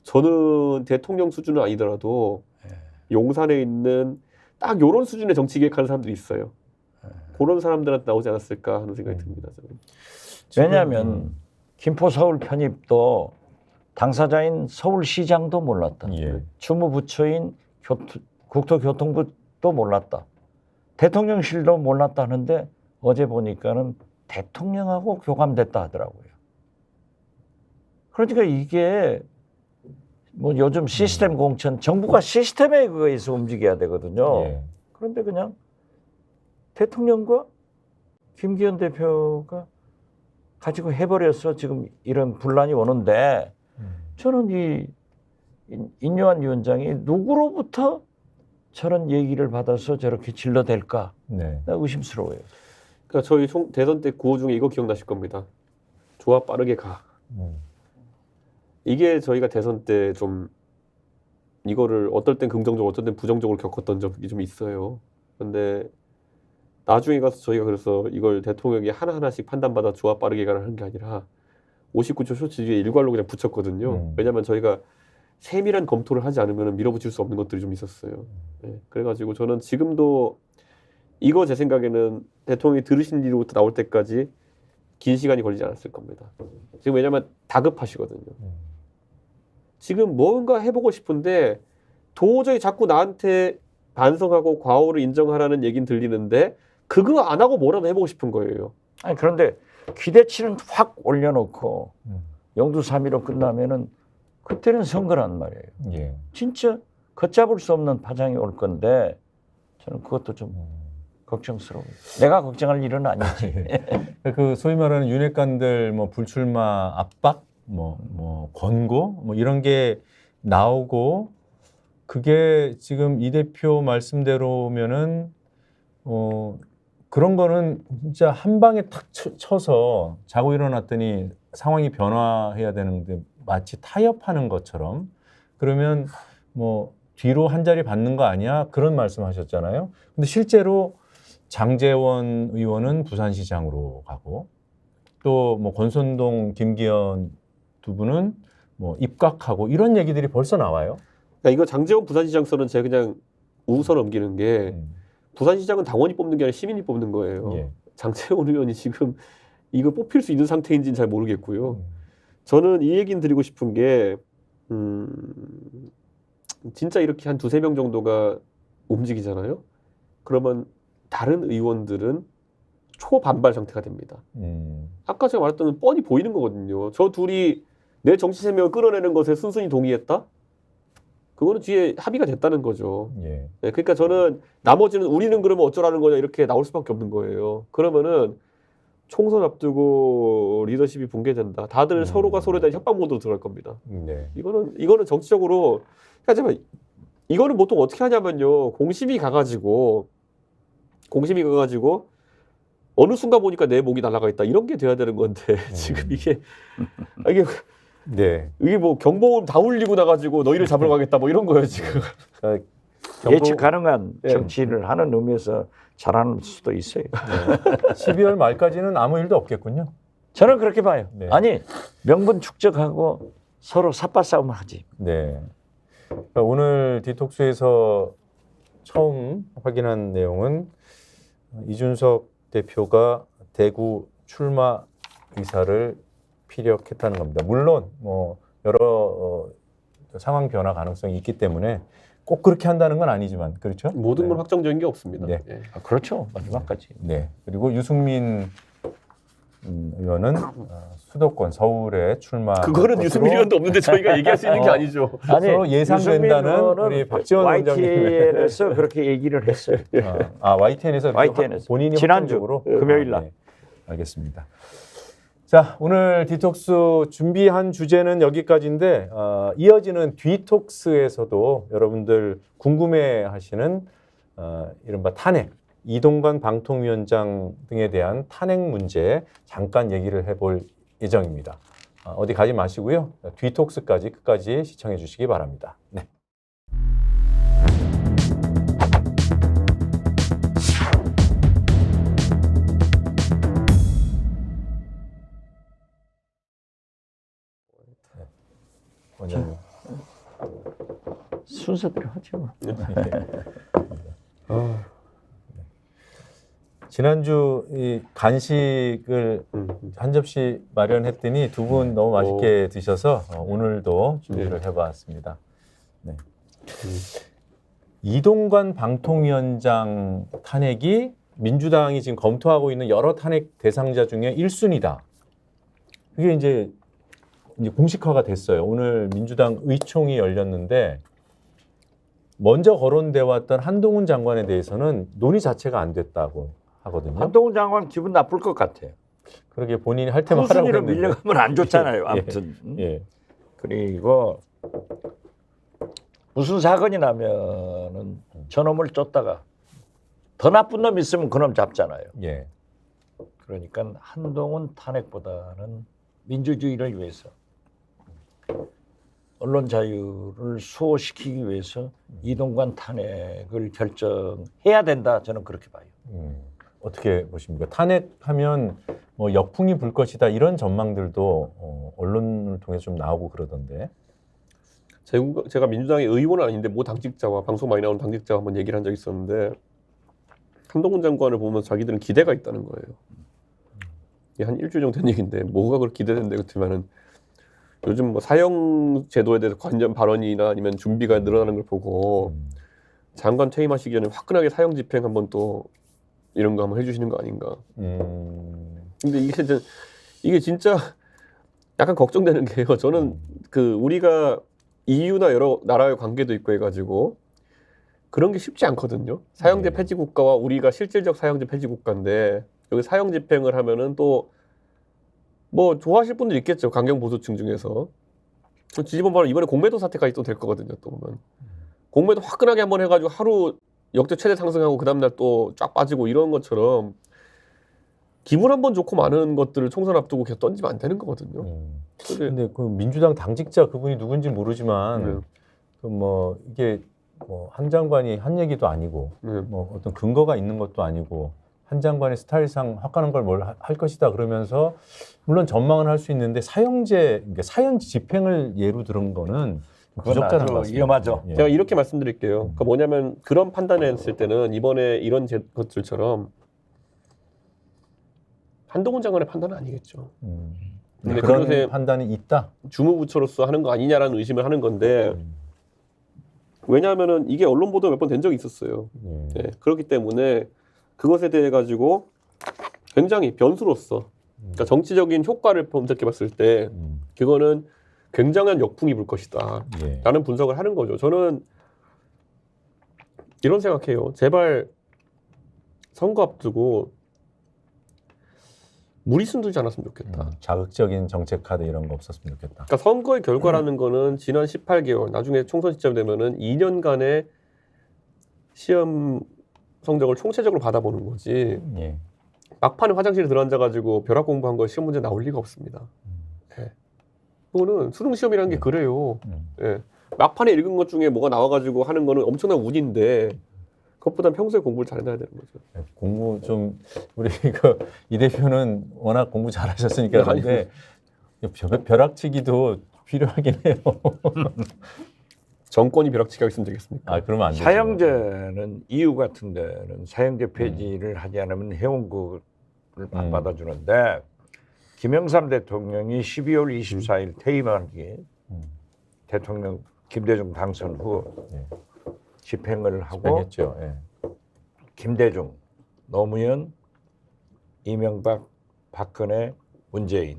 저는 대통령 수준은 아니더라도 용산에 있는 딱 요런 수준의 정치 계획하는 사람들이 있어요. 그런 사람들한테 나오지 않았을까 하는 생각이 듭니다. 저는. 왜냐하면 김포 서울 편입도 당사자인 서울시장도 몰랐다. 예. 주무부처인 국토교통부도 몰랐다. 대통령실도 몰랐다 하는데 어제 보니까는 대통령하고 교감됐다 하더라고요. 그러니까 이게 뭐 요즘 시스템 공천, 정부가 시스템에 의해서 움직여야 되거든요. 예. 그런데 그냥 대통령과 김기현 대표가 가지고 해버려서 지금 이런 분란이 오는데 저는 이 인요한 위원장이 누구로부터 저런 얘기를 받아서 저렇게 질러댈까? 네. 나 의심스러워요. 그러니까 저희 대선 때 구호 중에 이거 기억나실 겁니다. 좋아 빠르게 가. 이게 저희가 대선 때 좀 이거를 어떨 땐 긍정적으로 어떨 땐 부정적으로 겪었던 적이 좀 있어요. 근데 나중에 가서 저희가 그래서 이걸 대통령이 하나하나씩 판단받아 좋아 빠르게 가라 하는 게 아니라 59초 쇼츠 뒤에 일괄로 그냥 붙였거든요. 왜냐하면 저희가 세밀한 검토를 하지 않으면 밀어붙일 수 없는 것들이 좀 있었어요. 네. 그래가지고 저는 지금도 이거 제 생각에는 대통령이 들으신 일로부터 나올 때까지 긴 시간이 걸리지 않았을 겁니다. 지금 왜냐하면 다급하시거든요. 지금 뭔가 해보고 싶은데 도저히 자꾸 나한테 반성하고 과오를 인정하라는 얘기는 들리는데 그거 안 하고 뭐라도 해보고 싶은 거예요. 아니 그런데 기대치는 확 올려놓고 영두 3.15 끝나면은 그때는 선거란 말이에요. 예. 진짜 걷잡을 수 없는 파장이 올 건데 저는 그것도 좀 걱정스러워요. 내가 걱정할 일은 아니지. 그 소위 말하는 윤핵관들 뭐 불출마 압박, 뭐 권고, 뭐 이런 게 나오고 그게 지금 이 대표 말씀대로면은 그런 거는 진짜 한 방에 탁 쳐서 자고 일어났더니 상황이 변화해야 되는데 마치 타협하는 것처럼 그러면 뭐 뒤로 한 자리 받는 거 아니야? 그런 말씀하셨잖아요. 근데 실제로 장제원 의원은 부산시장으로 가고 또 뭐 권선동, 김기현 두 분은 뭐 입각하고 이런 얘기들이 벌써 나와요. 그러니까 이거 장제원 부산시장 썰은 제가 그냥 우서 넘기는 게 부산시장은 당원이 뽑는 게 아니라 시민이 뽑는 거예요. 예. 장제원 의원이 지금 이거 뽑힐 수 있는 상태인지는 잘 모르겠고요. 저는 이 얘기는 드리고 싶은 게 진짜 이렇게 한 2-3명 정도가 움직이잖아요. 그러면 다른 의원들은 초반발 상태가 됩니다. 아까 제가 말했던 뻔히 보이는 거거든요. 저 둘이 내 정치 생명을 끌어내는 것에 순순히 동의했다? 그거는 뒤에 합의가 됐다는 거죠. 예. 네, 그러니까 저는 나머지는 우리는 그러면 어쩌라는 거냐 이렇게 나올 수밖에 없는 거예요. 그러면은 총선 앞두고 리더십이 붕괴된다. 다들 서로가 서로에 대한 협박 모드로 들어갈 겁니다. 네. 이거는 정치적으로 하지만 이거는 보통 어떻게 하냐면요. 공심이 가가지고 어느 순간 보니까 내 목이 날아가 있다 이런 게 돼야 되는 건데 지금 이게 네. 이게 뭐 경보음 다 울리고 나가지고 너희를 잡으러 가겠다 뭐 이런 거예요 지금. 예측 가능한 정치를 하는 의미에서 잘하는 수도 있어요. 네. 12월 말까지는 아무 일도 없겠군요. 저는 그렇게 봐요. 네. 아니 명분 축적하고 서로 삿발 싸움을 하지. 네. 그러니까 오늘 디톡스에서 처음 확인한 내용은 이준석 대표가 대구 출마 의사를 피력했다는 겁니다. 물론 뭐 여러 상황 변화 가능성이 있기 때문에 꼭 그렇게 한다는 건 아니지만 그렇죠? 모든 건 확정적인 게 없습니다. 네. 예. 그렇죠. 마지막까지. 네. 그리고 유승민 의원은 수도권 서울에 출마. 그거는 유승민 의원도 없는데 저희가 얘기할 수 있는 게 아니죠. 아니 서로 예상된다는 우리 박지원 원장님의 YTN에서 그렇게 얘기를 했어요. YTN에서 본인이 지난주 확정적으로? 금요일 날. 네. 알겠습니다. 자, 오늘 디톡스 준비한 주제는 여기까지인데 이어지는 디톡스에서도 여러분들 궁금해하시는 이른바 탄핵 이동관 방통위원장 등에 대한 탄핵 문제 잠깐 얘기를 해볼 예정입니다. 어디 가지 마시고요. 뒤톡스까지 끝까지 시청해 주시기 바랍니다. 네. 원장님. 순서대로 하죠. 지난주 이 간식을 한 접시 마련했더니 두 분 너무 맛있게 드셔서 오늘도 준비를 해봤습니다. 네. 이동관 방통위원장 탄핵이 민주당이 지금 검토하고 있는 여러 탄핵 대상자 중에 1순위다. 그게 이제 공식화가 됐어요. 오늘 민주당 의총이 열렸는데 먼저 거론돼 왔던 한동훈 장관에 대해서는 논의 자체가 안 됐다고 하거든요. 한동훈 장관 기분 나쁠 것 같아요. 그러게 본인이 할 때만 하라고 후순위로 했는데. 밀려가면 안 좋잖아요. 예, 아무튼. 예. 그리고 무슨 사건이 나면은 저놈을 쫓다가 더 나쁜 놈 있으면 그놈 잡잖아요. 예. 그러니까 한동훈 탄핵보다는 민주주의를 위해서 언론 자유를 수호시키기 위해서 이동관 탄핵을 결정해야 된다. 저는 그렇게 봐요. 어떻게 보십니까? 탄핵하면 뭐 역풍이 불 것이다 이런 전망들도 언론을 통해서 좀 나오고 그러던데. 제가 민주당의 의원은 아닌데 모 당직자와 방송 많이 나오는 당직자와 한번 얘기를 한 적이 있었는데 한동훈 장관을 보면서 자기들은 기대가 있다는 거예요. 이게 한 일주일 정도 된 얘기인데 뭐가 그렇게 기대된다 그랬지만은 요즘 뭐 사형 제도에 대해서 관련 발언이나 아니면 준비가 늘어나는 걸 보고 장관 퇴임하시기 전에 화끈하게 사형 집행 한번 또 이런 거 한번 해주시는 거 아닌가. 근데 이게 진짜 약간 걱정되는 게요. 저는 그 우리가 EU나 여러 나라의 관계도 있고 해가지고 그런 게 쉽지 않거든요. 사형제 폐지 국가와 우리가 실질적 사형제 폐지 국가인데 여기 사형 집행을 하면은 또 뭐 좋아하실 분들 있겠죠. 강경 보수층 중에서. 뒤집어 말하면 이번에 공매도 사태까지 또 될 거거든요. 또 보면 공매도 화끈하게 한번 해가지고 하루 역대 최대 상승하고 그 다음날 또 쫙 빠지고 이런 것처럼 기분 한번 좋고 많은 것들을 총선 앞두고 계속 던지면 안 되는 거거든요. 근데 그 민주당 당직자 그분이 누군지 모르지만 그 뭐 이게 뭐 한 장관이 한 얘기도 아니고 뭐 어떤 근거가 있는 것도 아니고 한 장관의 스타일상 화끈한 걸 뭘 할 것이다 그러면서 물론 전망은 할 수 있는데 사형제, 그러니까 사형 집행을 예로 들은 거는 부적절한 것 같습니다. 위험하죠. 예. 제가 이렇게 말씀드릴게요. 그러니까 뭐냐면 그런 판단을 했을 때는 이번에 이런 것들처럼 한동훈 장관의 판단은 아니겠죠. 근데 그런 그것에 판단이 있다. 주무부처로서 하는 거 아니냐라는 의심을 하는 건데 왜냐하면은 이게 언론 보도 몇 번 된 적이 있었어요. 네, 그렇기 때문에 그것에 대해 가지고 굉장히 변수로서 그러니까 정치적인 효과를 검색해 봤을 때 그거는 굉장한 역풍이 불 것이다 라는 분석을 하는 거죠. 저는 이런 생각해요. 제발 선거 앞두고 무리순 두지 않았으면 좋겠다. 자극적인 정책 카드 이런 거 없었으면 좋겠다. 그러니까 선거의 결과라는 거는 지난 18개월 나중에 총선 시점 되면은 2년간의 시험 성적을 총체적으로 받아보는 거지. 막판에 화장실에 들어앉아가지고 벼락 공부한 거 시험 문제 나올 리가 없습니다. 네. 그거는 수능 시험이라는 게 그래요. 네. 막판에 읽은 것 중에 뭐가 나와가지고 하는 거는 엄청난 운인데 그것보단 평소에 공부를 잘해놔야 되는 거죠. 공부 좀 우리 이 대표는 워낙 공부 잘하셨으니까 그런데 벼락치기도 필요하긴 해요. 정권이 벼락치기 하겠으면 되겠습니까? 아, 그러면 안 되죠. 사형제는 EU 같은 데는 사형제 폐지를 하지 않으면 해운국을 받아주는데 김영삼 대통령이 12월 24일 퇴임하기 대통령 김대중 당선 후 집행을 하고 집행했죠. 김대중, 노무현, 이명박, 박근혜, 문재인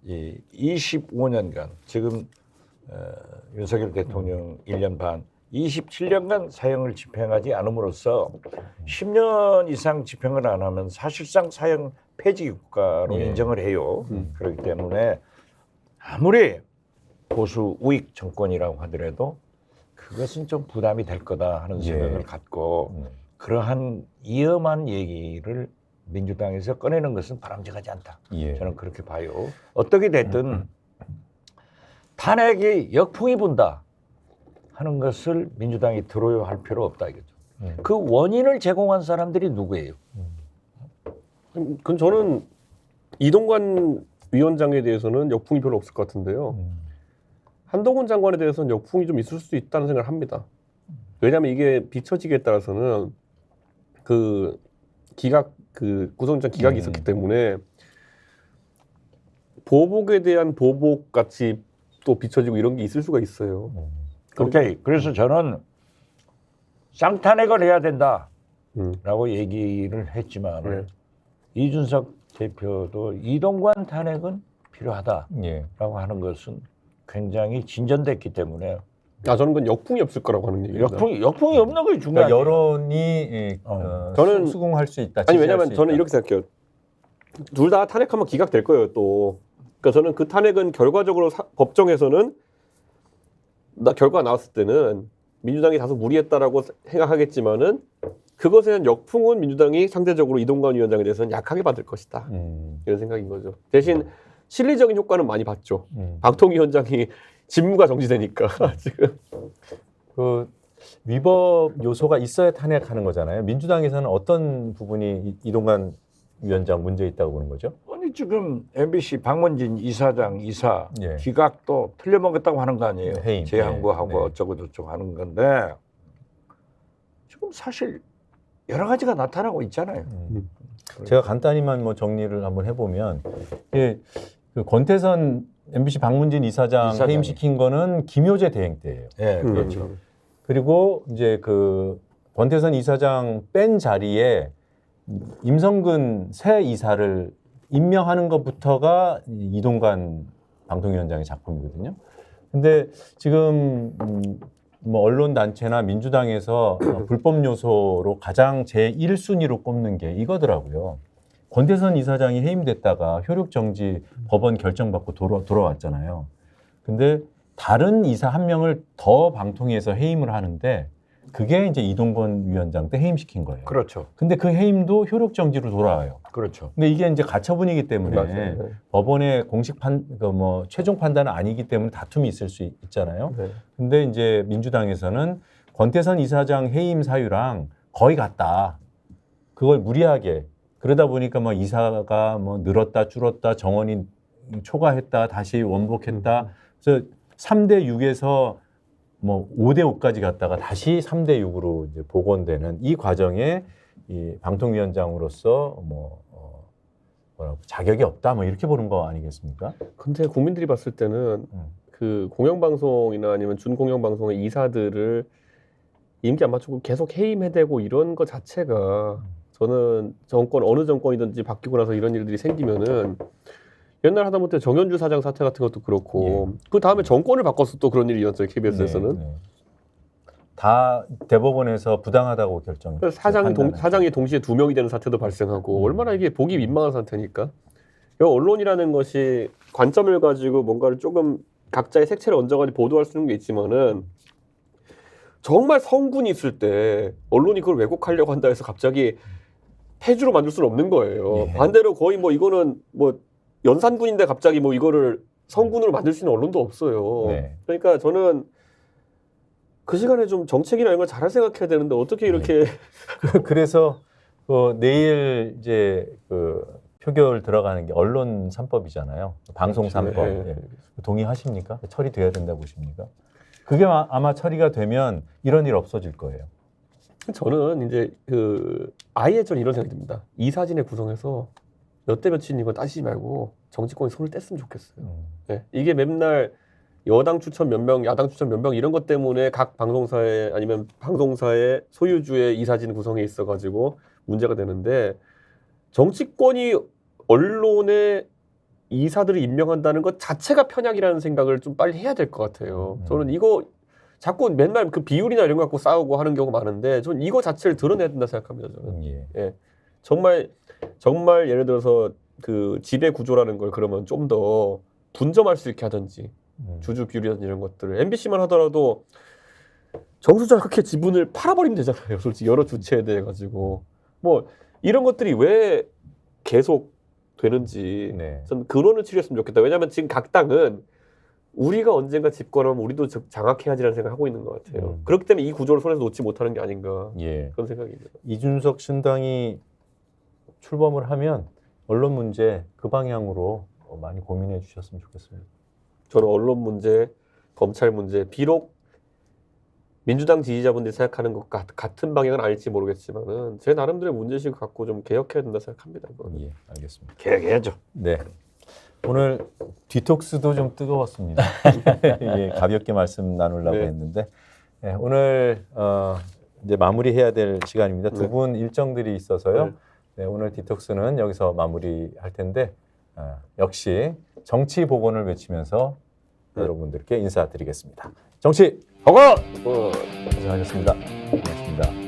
이 25년간 지금 윤석열 대통령 1년 반 27년간 사형을 집행하지 않음으로써 10년 이상 집행을 안 하면 사실상 사형 폐지 국가로 인정을 해요. 그렇기 때문에 아무리 보수 우익 정권이라고 하더라도 그것은 좀 부담이 될 거다 하는 생각을 갖고 그러한 위험한 얘기를 민주당에서 꺼내는 것은 바람직하지 않다. 예. 저는 그렇게 봐요. 어떻게 됐든 탄핵이 역풍이 분다 하는 것을 민주당이 두려워할 필요 없다 이거죠. 그 원인을 제공한 사람들이 누구예요? 그럼 저는 이동관 위원장에 대해서는 역풍이 별로 없을 것 같은데요. 한동훈 장관에 대해서는 역풍이 좀 있을 수 있다는 생각을 합니다. 왜냐하면 이게 비춰지기에 따라서는 그 구속영장 기각이 있었기 때문에 보복에 대한 보복 같이 또 비춰지고 이런 게 있을 수가 있어요. 오케이. 그래서 저는 쌍탄핵을 해야 된다라고 얘기를 했지만 네. 이준석 대표도 이동관 탄핵은 필요하다라고 예. 하는 것은 굉장히 진전됐기 때문에 저는 그건 역풍이 없을 거라고 하는 얘기입니다. 역풍이 없는 게 중요해요. 그러니까 여론이 저는- 수긍할 수 있다. 아니 지지할 왜냐면 수 저는 있다. 이렇게 생각해요. 둘 다 탄핵하면 기각될 거예요 또. 그러니까 저는 그 탄핵은 결과적으로 법정에서는 결과가 나왔을 때는 민주당이 다소 무리했다라고 생각하겠지만은 그것에 대한 역풍은 민주당이 상대적으로 이동관 위원장에 대해서는 약하게 받을 것이다. 이런 생각인 거죠. 대신 실리적인 효과는 많이 봤죠. 방통위원장이 직무가 정지되니까 지금. 그 위법 요소가 있어야 탄핵하는 거잖아요. 민주당에서는 어떤 부분이 이동관 위원장 문제 있다고 보는 거죠? 아니 지금 MBC 박문진 이사장 이사 예. 기각도 틀려먹었다고 하는 거 아니에요. 해임. 재항고하고 네. 어쩌고 저쩌고 하는 건데 지금 사실 여러 가지가 나타나고 있잖아요. 제가 간단히만 뭐 정리를 한번 해보면 그 권태선 MBC 박문진 이사장 이사장이. 해임시킨 거는 김효재 대행 때예요. 예, 그렇죠. 그리고 이제 그 권태선 이사장 뺀 자리에 임성근 새 이사를 임명하는 것부터가 이동관 방통위원장의 작품이거든요. 근데 지금 뭐 언론 단체나 민주당에서 불법 요소로 가장 제1순위로 꼽는 게 이거더라고요. 권태선 이사장이 해임됐다가 효력 정지 법원 결정받고 돌아왔잖아요. 근데 다른 이사 한 명을 더 방통위에서 해임을 하는데 그게 이제 이동관 위원장 때 해임시킨 거예요. 그렇죠. 근데 그 해임도 효력 정지로 돌아와요. 그렇죠. 근데 이게 이제 가처분이기 때문에 맞아요. 법원의 공식 최종 판단은 아니기 때문에 다툼이 있을 수 있잖아요. 네. 근데 이제 민주당에서는 권태선 이사장 해임 사유랑 거의 같다. 그걸 무리하게 그러다 보니까 뭐 이사가 뭐 늘었다 줄었다 정원이 초과했다 다시 원복했다. 그래서 3대 6에서 뭐 5대 5까지 갔다가 다시 3대 6으로 이제 복원되는 이 과정에 이 방통위원장으로서 뭐라고 자격이 없다 뭐 이렇게 보는 거 아니겠습니까? 근데 국민들이 봤을 때는 그 공영방송이나 아니면 준공영방송의 이사들을 임기 안 맞추고 계속 해임해대고 이런 거 자체가 저는 어느 정권이든지 바뀌고 나서 이런 일들이 생기면은 옛날 하다못해 정현주 사장 사태 같은 것도 그렇고 그 다음에 정권을 바꿔서 또 그런 일이 일어났어요. KBS에서는. 네. 다 대법원에서 부당하다고 결정. 그래서 사장이 동시에 2명이 되는 사태도 발생하고 얼마나 이게 보기 민망한 상태니까. 언론이라는 것이 관점을 가지고 뭔가를 조금 각자의 색채를 얹어가지고 보도할 수 있는 게 있지만은 정말 성군이 있을 때 언론이 그걸 왜곡하려고 한다 해서 갑자기 폐주로 만들 수는 없는 거예요. 예. 반대로 거의 뭐 이거는 뭐 연산군인데 갑자기 뭐 이거를 성군으로 만들 수 있는 언론도 없어요. 네. 그러니까 저는 그 시간에 좀 정책이나 이런 걸 잘 생각해야 되는데 어떻게 이렇게 그래서 내일 이제 표결 들어가는 게 언론 3법이잖아요. 방송 3법. 네. 예. 동의하십니까? 처리돼야 된다고 보십니까? 그게 아마 처리가 되면 이런 일 없어질 거예요. 저는 이제 아예 전 이런 생각이 듭니다. 이사진에 구성해서 몇 대 몇인 이거 따지지 말고 정치권이 손을 뗐으면 좋겠어요. 네. 이게 맨날 여당 추천 몇 명, 야당 추천 몇 명 이런 것 때문에 각 방송사에 아니면 방송사의 소유주의 이사진 구성에 있어가지고 문제가 되는데 정치권이 언론에 이사들을 임명한다는 것 자체가 편향이라는 생각을 좀 빨리 해야 될 것 같아요. 저는 이거 자꾸 맨날 그 비율이나 이런 거 갖고 싸우고 하는 경우가 많은데 저는 이거 자체를 드러내야 된다 생각합니다. 저는. 예. 정말 예를 들어서 그 지배 구조라는 걸 그러면 좀 더 분점할 수 있게 하든지 주주 비율이라든지 이런 것들을 MBC만 하더라도 정수장학회 지분을 팔아버리면 되잖아요. 솔직히 여러 주체에 대해 가지고 뭐 이런 것들이 왜 계속 되는지 네. 전 근원을 치료했으면 좋겠다. 왜냐하면 지금 각 당은 우리가 언젠가 집권하면 우리도 장악해야지라는 생각을 하고 있는 것 같아요. 그렇기 때문에 이 구조를 손에서 놓지 못하는 게 아닌가 예. 그런 생각입니다. 이준석 신당이 출범을 하면 언론 문제 그 방향으로 많이 고민해 주셨으면 좋겠습니다. 저는 언론 문제, 검찰 문제, 비록 민주당 지지자분들이 생각하는 것 같은 방향은 아닐지 모르겠지만은 제 나름대로의 문제식을 갖고 좀 개혁해야 된다 생각합니다. 이거는. 예, 알겠습니다. 개혁해야죠. 네. 오늘 디톡스도 좀 뜨거웠습니다. 예, 가볍게 말씀 나누려고 네. 했는데 오늘 이제 마무리해야 될 시간입니다. 두 네. 분 일정들이 있어서요. 네. 네, 오늘 디톡스는 여기서 마무리할 텐데 역시 정치 복원을 외치면서 네. 여러분들께 인사드리겠습니다. 정치 보고! 고생하셨습니다. 고맙습니다.